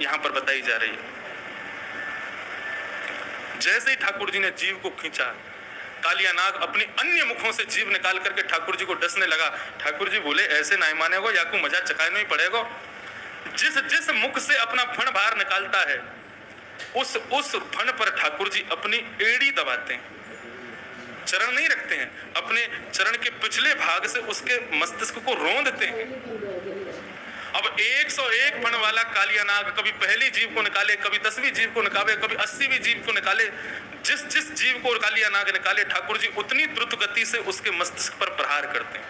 यहां पर बताई जा रही है। जैसे ही ठाकुर जी ने जीव को खींचा, कालिया नाग अपने अन्य मुखों से जीव निकाल करके ठाकुर जी को डसने लगा। ठाकुर जी बोले ऐसे नहीं मानेगो, या को मजा चखाने ही पड़ेगा। जिस जिस मुख से अपना फण बाहर निकालता है उस फण पर ठाकुर जी अपनी एड़ी दबाते हैं, चरण नहीं रखते हैं, अपने चरण के पिछले भाग से उसके मस्तिष्क को रोंदते हैं। अब 101 फण वाला कालिया नाग कभी पहली जीव को निकाले, कभी 10वीं जीव को निकाले, कभी 80वीं जीव को निकाले। जिस जिस जीव को कालिया नाग निकाले ठाकुर जी उतनी द्रुत गति से उसके मस्तिष्क पर प्रहार करते हैं।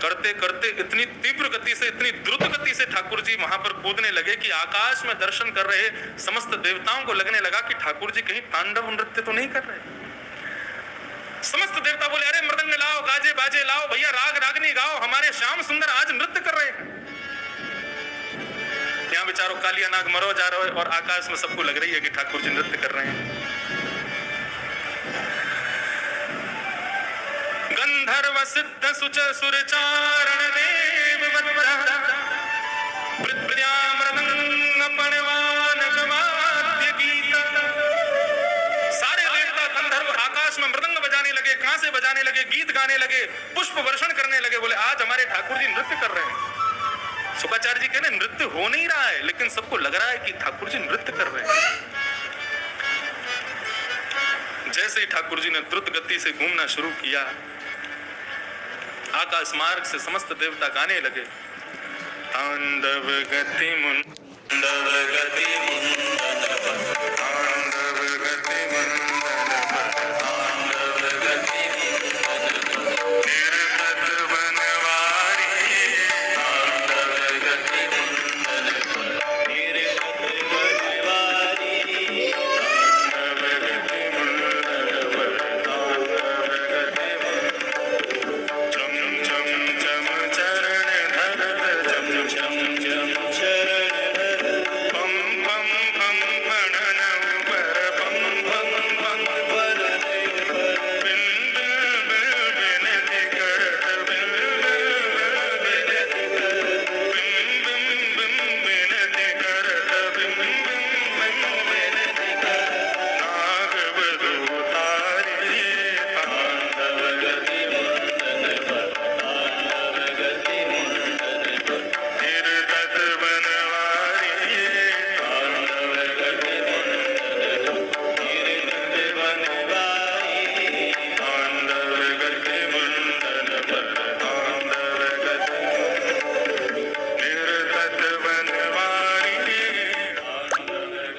करते करते इतनी तीव्र गति से, इतनी द्रुत गति से ठाकुर जी वहां पर कूदने लगे कि आकाश में दर्शन कर रहे समस्त देवताओं को लगने लगा कि ठाकुर जी कहीं तांडव नृत्य तो नहीं कर रहे। समस्त देवता बोले अरे मृदंग लाओ, गाजे बाजे लाओ, भैया राग रागनी गाओ, हमारे श्याम सुंदर आज नृत्य कर रहे हैं। यहाँ बेचारो कालिया नाग मरो जा रहा है और आकाश में सबको लग रही है कि ठाकुर जी नृत्य कर रहे हैं। गंधर्व सिद्ध सुच सुरचारण देव पृथ्व्या मृदंग पणवान गवाद्य गीत। सारे देवता गंधर्व आकाश में मृदंग बजाने लगे, कांसे बजाने लगे, गीत गाने लगे, पुष्प वर्षण करने लगे। बोले आज हमारे ठाकुर जी नृत्य कर रहे हैं। शुक्राचार्य जी कहने नृत्य हो नहीं रहा है, लेकिन सबको लग रहा है कि ठाकुर जी नृत्य कर रहे हैं। जैसे ही ठाकुर जी ने द्रुत गति से घूमना शुरू किया, आकाश मार्ग से समस्त देवता गाने लगे, तांडव गति मुंडव गति मुंडन तांडव गति मुंडन तांडव गति मुंडन निर्मत बनवारी तांडव गति मुंडन निर्मत बनवारी तांडव गति मुंडन तांडव गति चम चम चम चरण धर चम चम चम चरण धर पम पम पम भणन ऊपर पम पम पम भणन ऊपर बिन बिन बिनति करत बिन बिनति करत बिन बिन बिनति करत बिन बिन बिनति करत नाग बदुतारी तांडव गति मुंडन तांडव गति मुंडन निर्गत बनवारी तांडव गति मुंडन निर्गत बनवारी तांडव गति मुंडन तांडव गति निर्गत बनवारी तांडव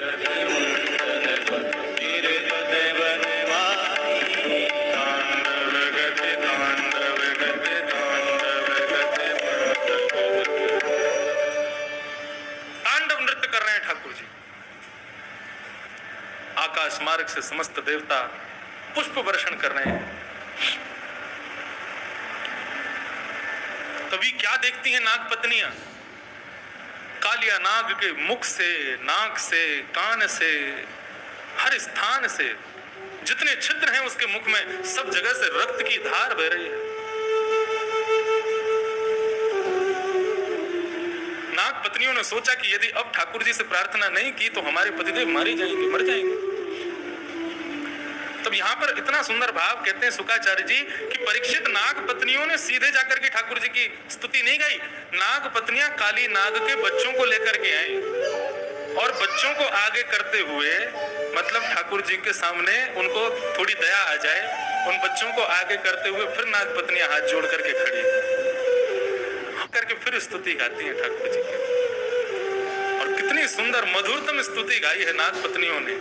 गति मुंडन निर्गत बनवारी तांडव गति तांडव गति तांडव गति तांडव नृत्य कर रहे हैं ठाकुर जी। आकाश मार्ग से समस्त देवता पुष्प वर्षण कर रहे हैं। तभी क्या देखती हैं नाग पत्नियां? कालिया नाग के मुख से, नाक से, कान से, हर स्थान से जितने छिद्र हैं उसके मुख में सब जगह से रक्त की धार बह रही है। नाग पत्नियों ने सोचा कि यदि अब ठाकुर जी से प्रार्थना नहीं की तो हमारे पतिदेव मारे जाएंगे, मर जाएंगे। तब यहाँ पर इतना सुंदर भाव कहते हैं शुक्राचार्य जी कि परीक्षित नाग पत्नियों ने सीधे जाकर के ठाकुर जी की स्तुति नहीं गाई। नाग पत्नियां काली नाग के बच्चों को लेकर के आई और बच्चों को आगे करते हुए, मतलब ठाकुर जी के सामने उनको थोड़ी दया आ जाए, उन बच्चों को आगे करते हुए फिर नाग पत्नियां हाथ जोड़ करके खड़ी करके फिर स्तुति गाती हैं ठाकुर जी की। और कितनी सुंदर मधुरतम स्तुति गाई है नाग पत्नियों ने।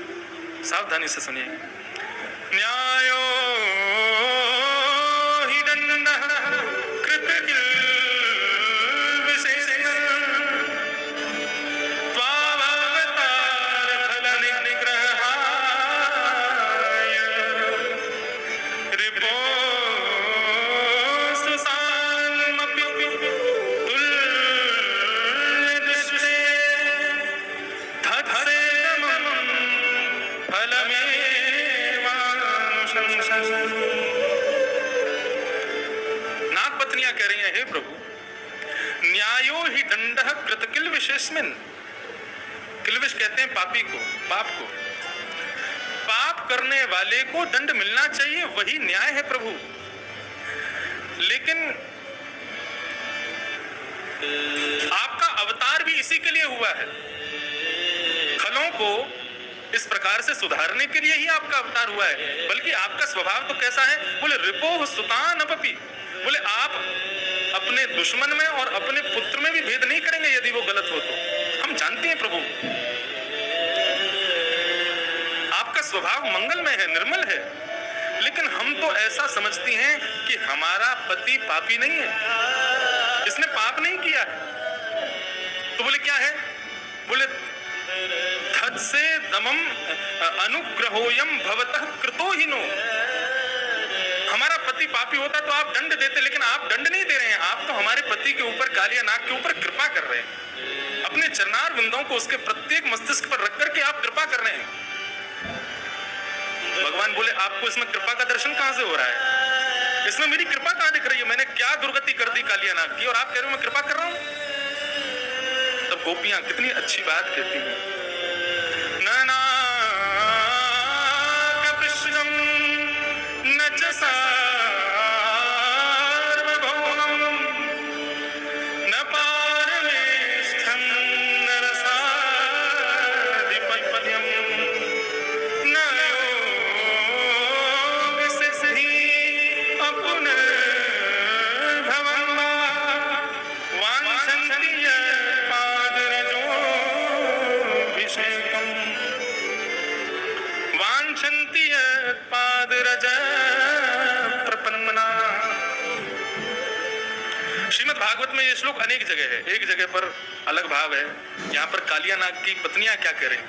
सावधानी से सुनिए। न्यायो हि दण्डः कृतकिल विशेषेण त्वावतार फल निग्रहाय प्रभु, न्यायो ही दंडः कृत किल्विषेस्मिन्। किल्विष कहते हैं पापी को, पाप को। पाप करने वाले को दंड मिलना चाहिए, वही न्याय है प्रभु। लेकिन आपका अवतार भी इसी के लिए हुआ है, खलों को इस प्रकार से सुधारने के लिए ही आपका अवतार हुआ है। बल्कि आपका स्वभाव तो कैसा है, बोले रिपोह सुतान अपपि, बोले आप अपने दुश्मन में और अपने पुत्र में भी भेद नहीं करेंगे यदि वो गलत हो तो। हम जानते हैं प्रभु आपका स्वभाव मंगलमय है, निर्मल है, लेकिन हम तो ऐसा समझती हैं कि हमारा पति पापी नहीं है, इसने पाप नहीं किया है। तो बोले क्या है, बोले धत्से दमम अनुग्रहोयम भवतः कृतो हीनो। हमारा पति पापी होता तो आप दंड देते, लेकिन आप दंड नहीं दे रहे हैं, आप तो हमारे पति के ऊपर, कालिया नाग के ऊपर कृपा कर रहे हैं। अपने चरणार बिंदों को उसके प्रत्येक मस्तिष्क पर रख करके आप कृपा कर रहे हैं। भगवान बोले आपको इसमें कृपा का दर्शन कहां से हो रहा है, इसमें मेरी कृपा कहां दिख रही है, मैंने क्या दुर्गति कर दी कालिया नाग की और आप कह रहे हो मैं कृपा कर रहा हूं। तब गोपियां कितनी अच्छी बात कहती हैं, नना कपिश्रम न च सार्वभौमं न पारमेष्ठं न रसाधिपत्यं न योगसिद्धि अपुनर्भवं वा वाञ्छन्ति यत्पादरजोऽभिषेकम् वाञ्छन्ति यत्पादरज प्रपन्ना। श्रीमद् भागवत में ये श्लोक अनेक जगह है, एक जगह पर अलग भाव है। यहाँ पर कालिया नाग की पत्नियां क्या कह रही हैं,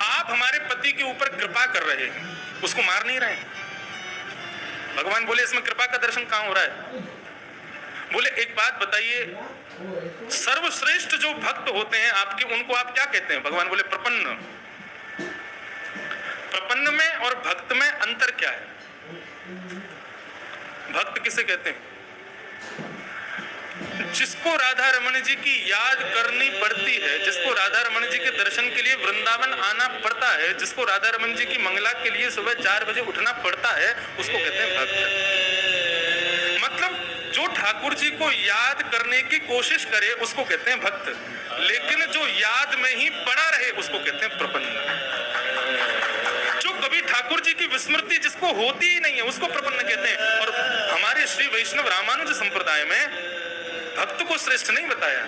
आप हमारे पति के ऊपर कृपा कर रहे हैं, उसको मार नहीं रहे हैं। भगवान बोले इसमें कृपा का दर्शन कहां हो रहा है। बोले एक बात बताइए, सर्वश्रेष्ठ जो भक्त होते हैं आपके, उनको आप क्या कहते हैं। भगवान बोले प्रपन्न। प्रपन्न में और भक्त में अंतर क्या है। भक्त किसे कहते हैं, जिसको राधा रमन जी की याद करनी पड़ती है, जिसको राधा रमन जी के दर्शन के लिए वृंदावन आना पड़ता है, जिसको राधा रमन जी की मंगला के लिए सुबह 4 बजे उठना पड़ता है, उसको कहते हैं भक्त। मतलब जो ठाकुर जी को याद करने की कोशिश करे उसको कहते हैं भक्त, लेकिन जो याद में ही पड़ा रहे उसको कहते हैं प्रपन्न। जो कभी ठाकुर जी की विस्मृति जिसको होती ही नहीं है उसको प्रपन्न कहते हैं। और हमारे श्री वैष्णव रामानुज संप्रदाय में भक्त को श्रेष्ठ नहीं बताया।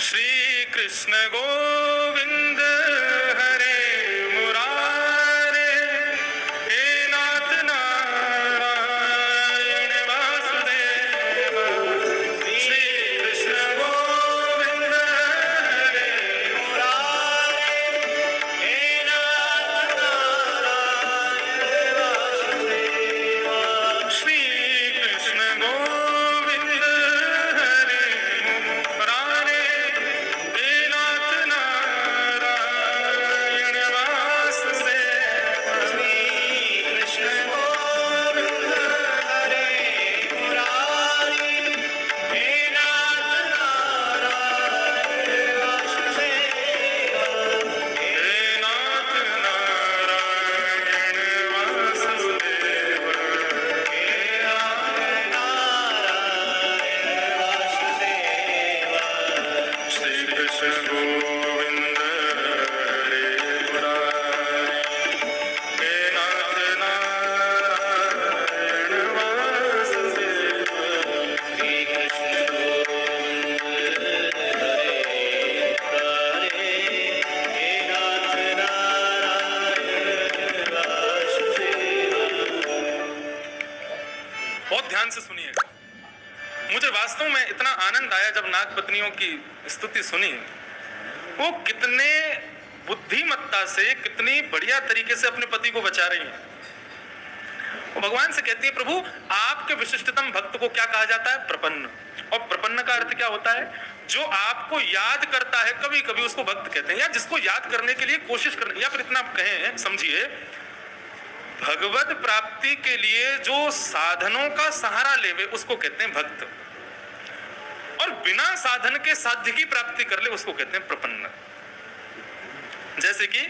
श्री कृष्ण गोविंद हरे मुरारे, हे नाथ नारायण वासुदेव। श्री कृष्ण गोविंद हरे मुरारे, हे नाथ नारायण वासुदेव। श्री कृष्ण गोविंद हरे मुरारे, हे नाथ नारायण वासुदेव। श्री कृष्ण गोविंद हरे मुरारे, हे नाथ नारायण वासुदेव। हे नाथ नारायण वासुदेव। हे नाथ नारायण वासुदेव। श्री कृष्ण गोविंद हरे मुरारे, हे नाथ नारायण वासुदेव। श्री कृष्ण गोविंद हरे मुरारे, हे नाथ नारायण वासुदेव। बहुत ध्यान से सुनिएगा। मुझे वास्तव में इतना आनंद आया जब नाग पत्नियों की स्तुति सुनी। वो कितने बुद्धिमत्ता से, कितनी बढ़िया तरीके से अपने पति को बचा रही हैं। वो भगवान से कहती है प्रभु आपके विशिष्टतम भक्त को क्या कहा जाता है, प्रपन्न। और प्रपन्न का अर्थ क्या होता है, जो आपको याद करता है, कभी कभी उसको भक्त कहते हैं, या जिसको याद करने के लिए कोशिश करने, या फिर इतना कहें समझिए भगवत प्राप्ति के लिए जो साधनों का सहारा लेवे उसको कहते हैं भक्त, और बिना साधन के साध्य की प्राप्ति कर ले उसको कहते हैं प्रपन्न। जैसे कि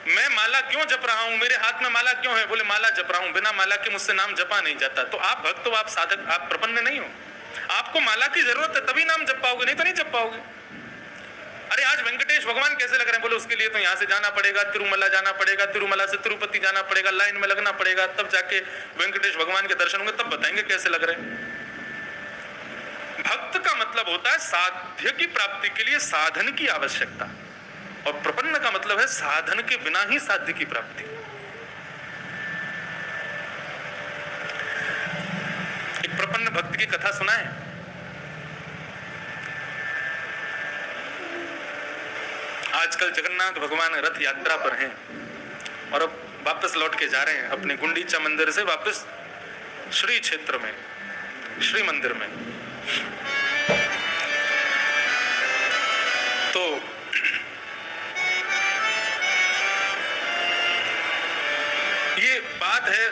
मैं माला क्यों जप रहा हूं, मेरे हाथ में माला क्यों है, बोले माला जप रहा हूं, बिना माला के मुझसे नाम जपा नहीं जाता। तो आप भक्त हो, आप साधक, आप प्रपन्न नहीं हो। आपको माला की जरूरत है तभी नाम जप पाओगे, नहीं तो नहीं जप पाओगे। अरे आज वेंकटेश भगवान कैसे लग रहे हैं, बोले उसके लिए तो यहाँ से जाना पड़ेगा, तिरुमला जाना पड़ेगा, तिरुमला से तिरुपति जाना पड़ेगा, लाइन में लगना पड़ेगा, तब जाके वेंकटेश भगवान के दर्शन होंगे, तब बताएंगे कैसे लग रहे हैं। भक्त का मतलब होता है साध्य की प्राप्ति के लिए साधन की आवश्यकता, और प्रपन्न का मतलब है साधन के बिना ही साध्य की प्राप्ति। एक प्रपन्न भक्त की कथा सुनाए। आजकल जगन्नाथ भगवान रथ यात्रा पर हैं और अब वापस लौट के जा रहे हैं अपने गुंडीचा मंदिर से वापस श्री क्षेत्र में, श्री मंदिर में। तो ये बात है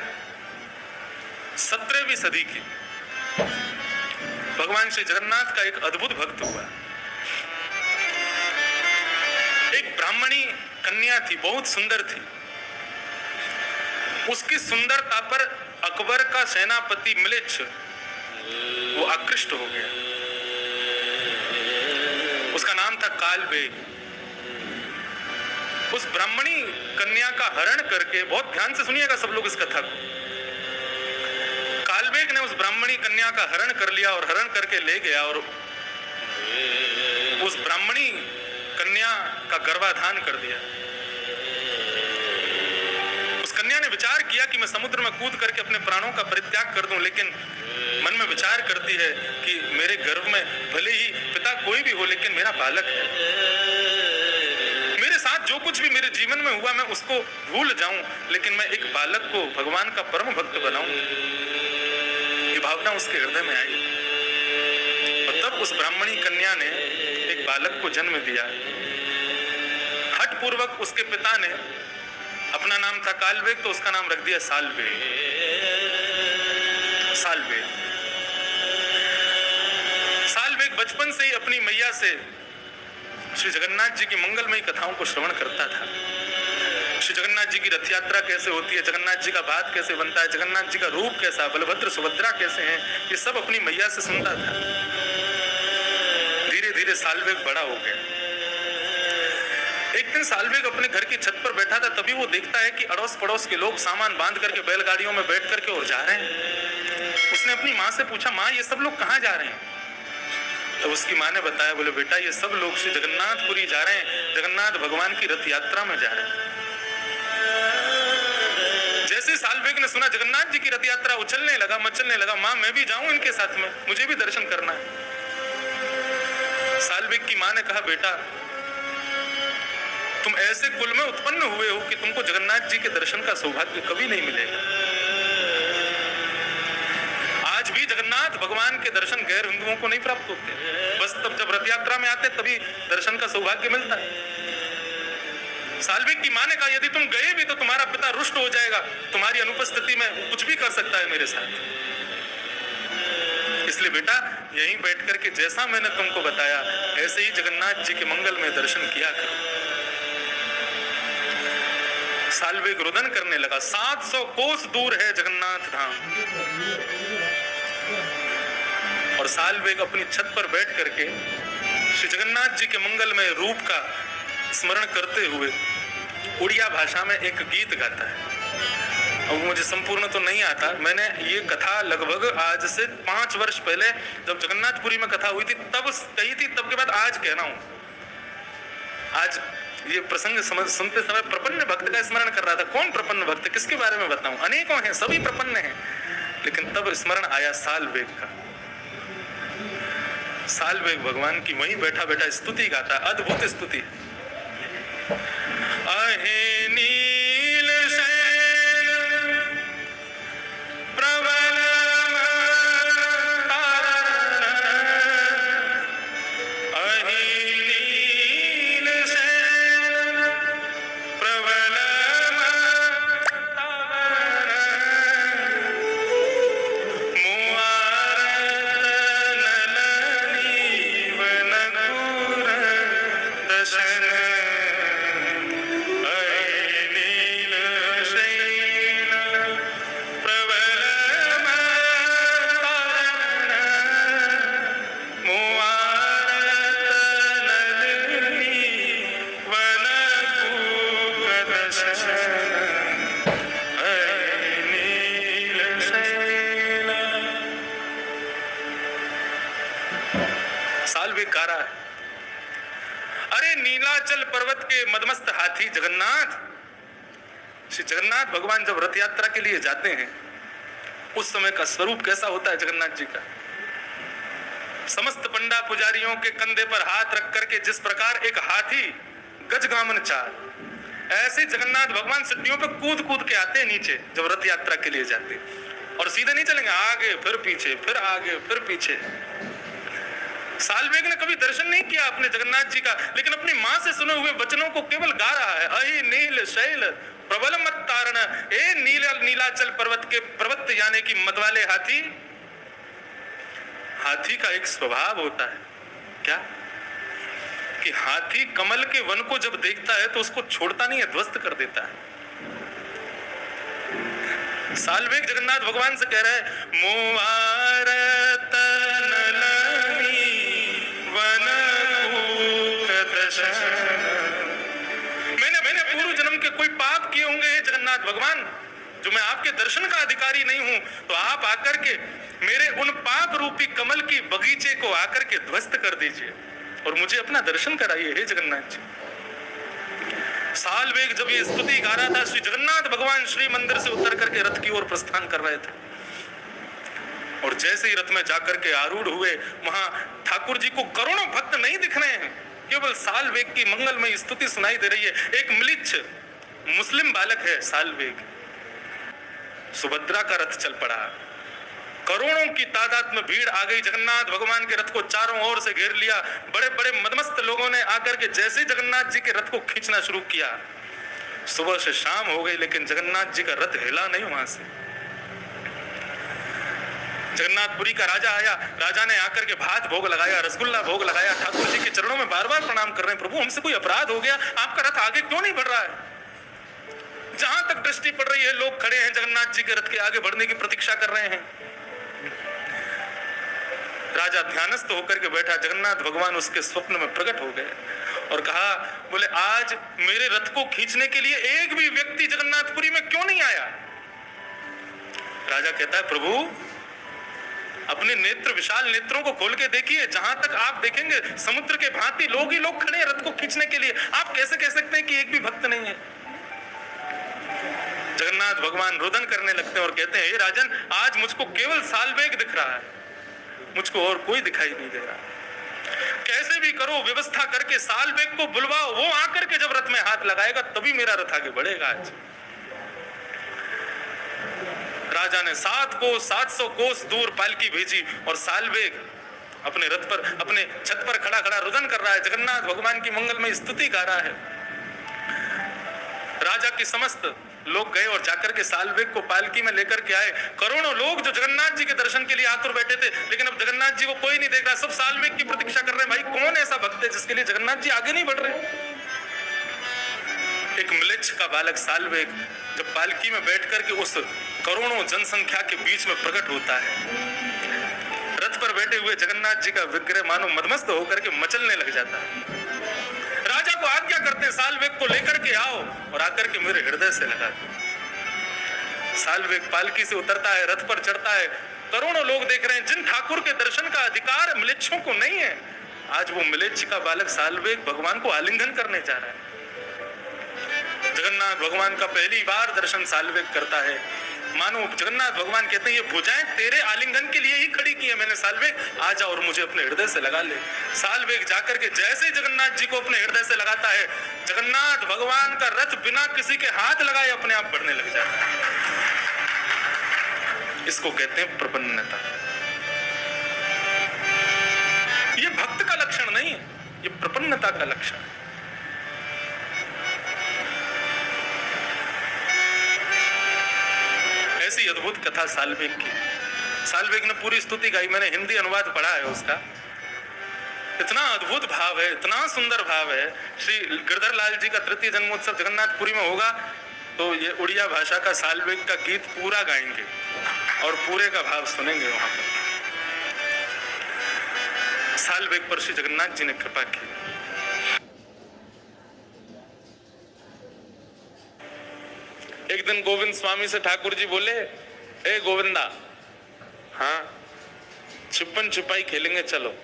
17वीं सदी की। भगवान श्री जगन्नाथ का एक अद्भुत भक्त हुआ। एक ब्राह्मणी कन्या थी, बहुत सुंदर थी। उसकी सुंदरता पर अकबर का सेनापति मिलिच वो आकृष्ट हो गया। उसका नाम था कालबेग। उस ब्राह्मणी कन्या का हरण करके, बहुत ध्यान से सुनिएगा सब लोग इस कथा को, कालबेग ने उस ब्राह्मणी कन्या का हरण कर लिया और हरण करके ले गया और उस ब्राह्मणी कन्या का गर्भाधान कर दिया। उस कन्या ने विचार किया कि मैं समुद्र में कूद करके अपने प्राणों का परित्याग कर दूं, लेकिन मन में विचार करती है कि मेरे गर्भ में भले ही पिता कोई भी हो लेकिन मेरा बालक है। मेरे साथ जो कुछ भी मेरे जीवन में हुआ मैं उसको भूल जाऊं, लेकिन मैं एक बालक को भगवान का परम भक्त बनाऊं। ये भावना उसके हृदय में आई और तब उस ब्राह्मणी कन्या ने एक बालक को जन्म दिया। हठ पूर्वक उसके पिता ने, अपना नाम था कालबेग तो उसका नाम रख दिया सालबेग। सालबेग सालबेग बचपन से ही अपनी मैया से श्री जगन्नाथ जी की मंगलमयी कथाओं को श्रवण करता था। श्री जगन्नाथ जी की रथ यात्रा कैसे होती है, जगन्नाथ जी का भात कैसे बनता है, जगन्नाथ जी का रूप कैसा, बलभद्र सुभद्रा कैसे हैं, ये सब अपनी मैया से सुनता था। धीरे धीरे सालबेग बड़ा हो गया। एक दिन सालबेग अपने घर की छत पर बैठा था, तभी वो देखता है कि अड़ोस पड़ोस के लोग सामान बांध करके बैलगाड़ियों में बैठ करके और जा रहे हैं। उसने अपनी माँ से पूछा, माँ ये सब लोग कहाँ जा रहे हैं? तो उसकी माँ ने बताया, बोले बेटा ये सब लोग श्री जगन्नाथपुरी जा रहे हैं, जगन्नाथ भगवान की रथ यात्रा में जा रहे हैं। जैसे सालबेग ने सुना जगन्नाथ जी की रथ यात्रा, उछलने लगा, मचलने लगा, माँ मैं भी जाऊं इनके साथ में, मुझे भी दर्शन करना है। सालबेग की माँ ने कहा, बेटा तुम ऐसे कुल में उत्पन्न हुए हो कि तुमको जगन्नाथ जी के दर्शन का सौभाग्य कभी नहीं मिलेगा। आज भी जगन्नाथ भगवान के दर्शन गैर हिंदुओं को नहीं प्राप्त होते, बस तब जब रथ यात्रा में आते तभी दर्शन का सौभाग्य मिलता है। सालबेग की मां ने कहा, यदि तुम गए भी तो तुम्हारा पिता रुष्ट हो जाएगा, तुम्हारी अनुपस्थिति में कुछ भी कर सकता है मेरे साथ। इसलिए बेटा यहीं बैठ करके जैसा मैंने तुमको बताया ऐसे ही जगन्नाथ जी के मंगल में दर्शन किया करो। सालबेग रुदन करने लगा। 700 कोस दूर है जगन्नाथ धाम और सालबेग अपनी छत पर बैठ करके श्री जगन्नाथ जी के मंगल में रूप का स्मरण करते हुए उड़िया भाषा में एक गीत गाता है। अब मुझे संपूर्ण तो नहीं आता, मैंने ये कथा लगभग आज से 5 वर्ष पहले जब जगन्नाथपुरी में कथा हुई थी तब कही थी, तब के बाद आज कह रहा हूं। आज ये प्रसंग सुनते समय प्रपन्न भक्त का स्मरण कर रहा था। कौन प्रपन्न भक्त, किसके बारे में बताऊं? अनेकों हैं, सभी प्रपन्न हैं, लेकिन तब स्मरण आया सालबेग का। सालबेग भगवान की वहीं बैठा बैठा स्तुति गाता, अद्भुत स्तुति। अहे नील शैल प्रबल साल्वेग गा रहा है, अरे नीलाचल पर्वत के मदमस्त हाथी जगन्नाथ। श्री जगन्नाथ भगवान जब रथ यात्रा के लिए जाते हैं उस समय का स्वरूप कैसा होता है जगन्नाथ जी का। समस्त पंडा पुजारियों के कंधे पर हाथ रख करके जिस प्रकार एक हाथी गजगामन चाल, ऐसे जगन्नाथ भगवान सीढ़ियों पे कूद कूद के आते हैं नीचे जब रथ यात्रा के लिए जाते हैं। और सीधे नहीं चलेंगे, आगे फिर पीछे, फिर आगे फिर पीछे। साल्वेग ने कभी दर्शन नहीं किया अपने जगन्नाथ जी का, लेकिन अपनी मां से सुने हुए वचनों को केवल गा रहा है। अहि नील शैल प्रबल मत तारण, ए नीलाचल पर्वत के पर्वत यानी कि मत वाले हाथी। हाथी का एक स्वभाव होता है क्या कि हाथी कमल के वन को जब देखता है तो उसको छोड़ता नहीं है, ध्वस्त कर देता है। साल्वेग जगन्नाथ भगवान से कह रहा है, मोवार तन लगी वन मैंने पूर्व जन्म के कोई पाप किए होंगे जगन्नाथ भगवान, जो मैं आपके दर्शन का अधिकारी नहीं हूं, तो आप आकर के मेरे उन पाप रूपी कमल की बगीचे को आकर के ध्वस्त कर दीजिए और मुझे अपना दर्शन कराइए हे जगन्नाथ जी। साल्वेग जब ये स्तुति गा रहा था, श्री जगन्नाथ भगवान श्री मंदिर से उतर करके रथ की ओर प्रस्थान कर रहे थे। और जैसे ही रथ में जाकर के आरूढ़ हुए, वहां ठाकुर जी को करोड़ों भक्त नहीं दिख रहे हैं, केवल साल्वेग की मंगलमय स्तुति सुनाई दे रही है। एक म्लेच्छ मुस्लिम बालक है साल्वेग, सुभद्रा का रथ चल पड़ा, करोड़ों की तादाद में भीड़ आ गई, जगन्नाथ भगवान के रथ को चारों ओर से घेर लिया। बड़े बड़े मदमस्त लोगों ने आकर के जैसे ही जगन्नाथ जी के रथ को खींचना शुरू किया, सुबह से शाम हो गई लेकिन जगन्नाथ जी का रथ हिला नहीं वहां से। जगन्नाथपुरी का राजा आया, राजा ने आकर के भात भोग लगाया, रसगुल्ला भोग लगाया, ठाकुर जी के चरणों में बार बार प्रणाम कर रहे हैं, प्रभु हमसे कोई अपराध हो गया, आपका रथ आगे क्यों नहीं बढ़ रहा है। जहां तक दृष्टि पड़ रही है लोग खड़े हैं जगन्नाथ जी के रथ के आगे बढ़ने की प्रतीक्षा कर रहे हैं। राजा ध्यानस्थ होकर के बैठा, जगन्नाथ भगवान उसके स्वप्न में प्रकट हो गए और कहा, बोले आज मेरे रथ को खींचने के लिए एक भी व्यक्ति जगन्नाथपुरी में क्यों नहीं आया। राजा कहता है, प्रभु अपने नेत्र, विशाल नेत्रों को खोल के देखिए, जहां तक आप देखेंगे समुद्र के भांति लोग ही लोग खड़े हैं रथ को खींचने के लिए, आप कैसे कह सकते हैं कि एक भी भक्त नहीं है। जगन्नाथ भगवान रुदन करने लगते हैं और कहते हैं, हे राजन आज मुझको केवल साल्वेग दिख रहा है, मुझको और कोई दिखाई नहीं दे रहा। कैसे भी करो व्यवस्था करके साल्वेग को बुलवाओ, वो आकर के जब रथ में हाथ लगाएगा तभी मेरा रथ आगे बढ़ेगा। आज राजा ने 700 कोस दूर पालकी भेजी और साल्वेग अपने रथ पर, अपने छत पर खड़ा खड़ा रुदन कर रहा है, जगन्नाथ भगवान की मंगलमय स्तुति गा रहा है। राजा की समस्त लोग गए और जाकर के साल्वेग को पालकी में लेकर के आए। करोड़ों लोग जो जगन्नाथ जी के दर्शन के लिए आतुर बैठे थे, लेकिन अब जगन्नाथ जी को कोई नहीं देख रहा, सब साल्वेग की प्रतीक्षा कर रहे हैं, भाई कौन ऐसा भक्त है जिसके लिए जगन्नाथ जी आगे नहीं बढ़ रहे। एक म्लेच्छ का बालक साल्वेग जब पालकी में बैठ करके उस करोड़ों जनसंख्या के बीच में प्रकट होता है, रथ पर बैठे हुए जगन्नाथ जी का विग्रह मानो मदमस्त होकर के मचलने लग जाता है। राजा को आज्ञा करते, साल्वेग को लेकर के आओ और आकर के मेरे हृदय से लगा दो। साल्वेग पालकी से उतरता है, रथ पर चढ़ता है, करोड़ों लोग देख रहे हैं। जिन ठाकुर के दर्शन का अधिकार म्लेच्छों को नहीं है, आज वो म्लेच्छ का बालक साल्वेग भगवान को आलिंगन करने जा रहा है। जगन्नाथ भगवान का पहली बार दर्शन साल्वेग करता है, मानो जगन्नाथ भगवान कहते हैं ये भुजाएं तेरे आलिंगन के लिए ही खड़ी की है मैंने, साल्वेग आ जा और मुझे अपने हृदय से लगा ले। साल्वेग जाकर के जैसे जगन्नाथ जी को अपने हृदय से लगाता है, जगन्नाथ भगवान का रथ बिना किसी के हाथ लगाए अपने आप बढ़ने लग जाता है। इसको कहते हैं प्रपन्नता। ये भक्त का लक्षण नहीं है, ये प्रपन्नता का लक्षण है। ऐसी अद्भुत कथा साल्वेग की। साल्वेग ने पूरी स्तुति गाई, मैंने हिंदी अनुवाद पढ़ा है उसका। इतना अद्भुत भाव है, इतना सुंदर भाव है। श्री गिरधर लाल जी का तृतीय जन्मोत्सव जगन्नाथपुरी में होगा तो ये उड़िया भाषा का साल्वेग का गीत पूरा गाएंगे और पूरे का भाव सुनेंगे वहां पर। साल्वेग पर श्री जगन्नाथ जी ने कृपा की। एक दिन गोविंद स्वामी से ठाकुर जी बोले, ए गोविंदा, हाँ छिपन छिपाई खेलेंगे चलो।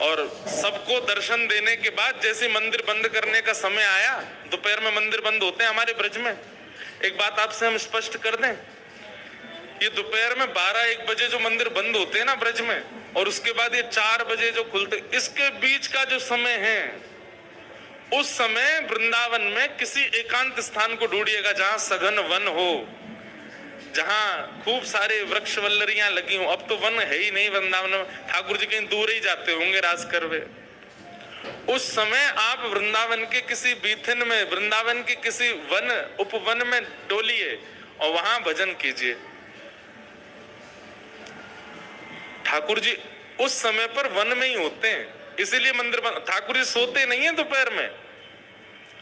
और सबको दर्शन देने के बाद जैसे मंदिर बंद करने का समय आया, दोपहर में मंदिर बंद होते हैं हमारे ब्रज में। एक बात आपसे हम स्पष्ट कर दें, ये दोपहर में 12-1 बजे जो मंदिर बंद होते हैं ना ब्रज में, और उसके बाद ये 4 बजे जो खुलते, इसके बीच का जो समय है, उस समय वृंदावन में किसी एकांत स्थान को ढूंढिएगा जहां सघन वन हो, जहां खूब सारे वृक्ष वल्लरियां लगी हो। अब तो वन है ही नहीं वृंदावन में, ठाकुर जी कहीं दूर ही जाते होंगे राज करवे। उस समय आप वृंदावन के किसी बीथिन में, वृंदावन के किसी वन उपवन में डोलिए और वहां भजन कीजिए। ठाकुर जी उस समय पर वन में ही होते हैं, इसीलिए मंदिर बंद। ठाकुर जी सोते नहीं है दोपहर में,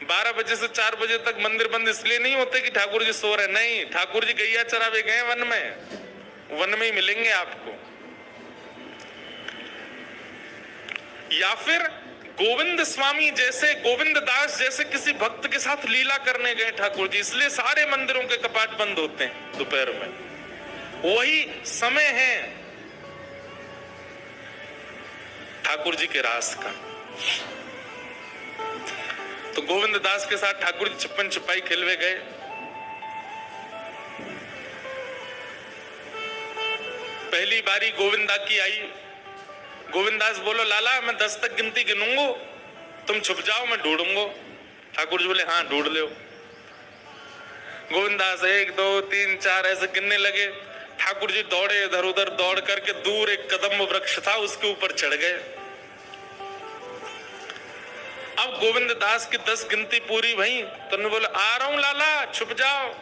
12 बजे से 4 बजे तक मंदिर बंद इसलिए नहीं होते कि ठाकुर जी सो रहे, नहीं, ठाकुर जी गैया चरावे गए वन में ही मिलेंगे आपको। या फिर गोविंद स्वामी जैसे, गोविंद दास जैसे किसी भक्त के साथ लीला करने गए ठाकुर जी, इसलिए सारे मंदिरों के कपाट बंद होते हैं दोपहर में। वही समय है ठाकुर जी के रास का। तो गोविंद दास के साथ ठाकुर जी छप्पन छुपाई खेलवे गए। पहली बारी गोविंदा की आई। गोविंदास बोलो लाला मैं 10 तक गिनती गिनूंगो, तुम छुप जाओ मैं ढूंढूंगो। ठाकुर जी बोले हाँ ढूंढ लो। गोविंदास 1 2 3 4 ऐसे गिनने लगे। ठाकुर जी दौड़े, इधर उधर दौड़ करके दूर एक कदम्ब वृक्ष था उसके ऊपर चढ़ गए। अब गोविंद दास की 10 गिनती पूरी भई तो उन्होंने बोला आ रहा हूं लाला छुप जाओ।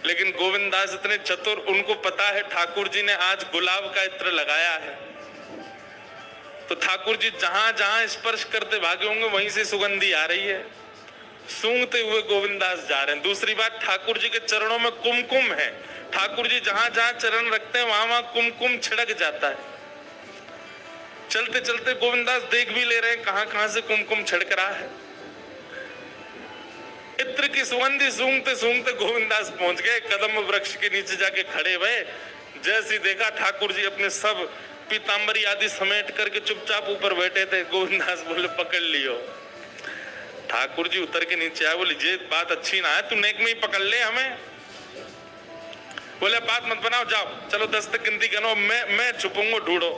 लेकिन गोविंद दास इतने चतुर, उनको पता है ठाकुर जी ने आज गुलाब का इत्र लगाया है, तो ठाकुर जी जहां जहां स्पर्श करते भागे होंगे वहीं से सुगंधी आ रही है। सूंघते हुए गोविंदास जा रहे हैं। दूसरी बात, ठाकुर जी के चरणों में कुमकुम है। ठाकुर जी जहां जहां चरण रखते हैं वहां वहां कुमकुम छिड़क जाता है। चलते चलते गोविंदास देख भी ले रहे हैं कहां कहां से कुमकुम छिड़क रहा है। इत्र की सुगंधी सूंघते सूंघते गोविंदास पहुंच गए, कदम वृक्ष के नीचे जाके खड़े हुए। जैसे देखा ठाकुर जी अपने सब पीतांबरी आदि समेट करके चुपचाप ऊपर बैठे थे। गोविंदास बोले पकड़ लियो। ठाकुर जी उतर के नीचे आए, बोले ये बात अच्छी ना है, तू नेक में ही पकड़ ले हमें। बोले बात मत बनाओ, जाओ चलो 10 तक गिनती गिनो, मैं छुपूंगा, ढूंढो।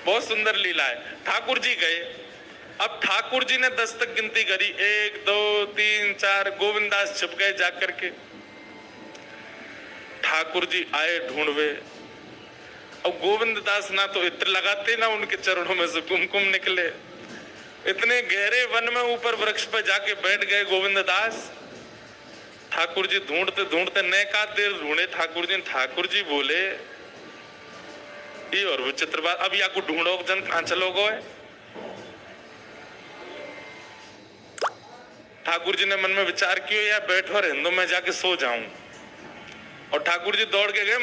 बहुत सुंदर लीला है। ठाकुर जी गए। अब ठाकुर जी ने 10 तक गिनती करी, 1 2 3 4, गोविंदास छुप गए जाकर के। ठाकुर जी आए ढूंढवे। अब गोविंद दास ना तो इत्र लगाते ना उनके चरणों में से कुमकुम निकले। इतने गहरे वन में ऊपर वृक्ष पर जाके बैठ गए गोविंद दास। ठाकुर जी ढूंढते ढूंढते नैका देर ढूंढे ठाकुर जी। ठाकुर जी बोले ये और विचित्र बात, अब या को ढूंढो जन कहां चलोगे। ठाकुर जी ने मन में विचार किया या बैठो रहने दो, मैं जाके सो जाऊं। और ठाकुर जी दौड़ के गए।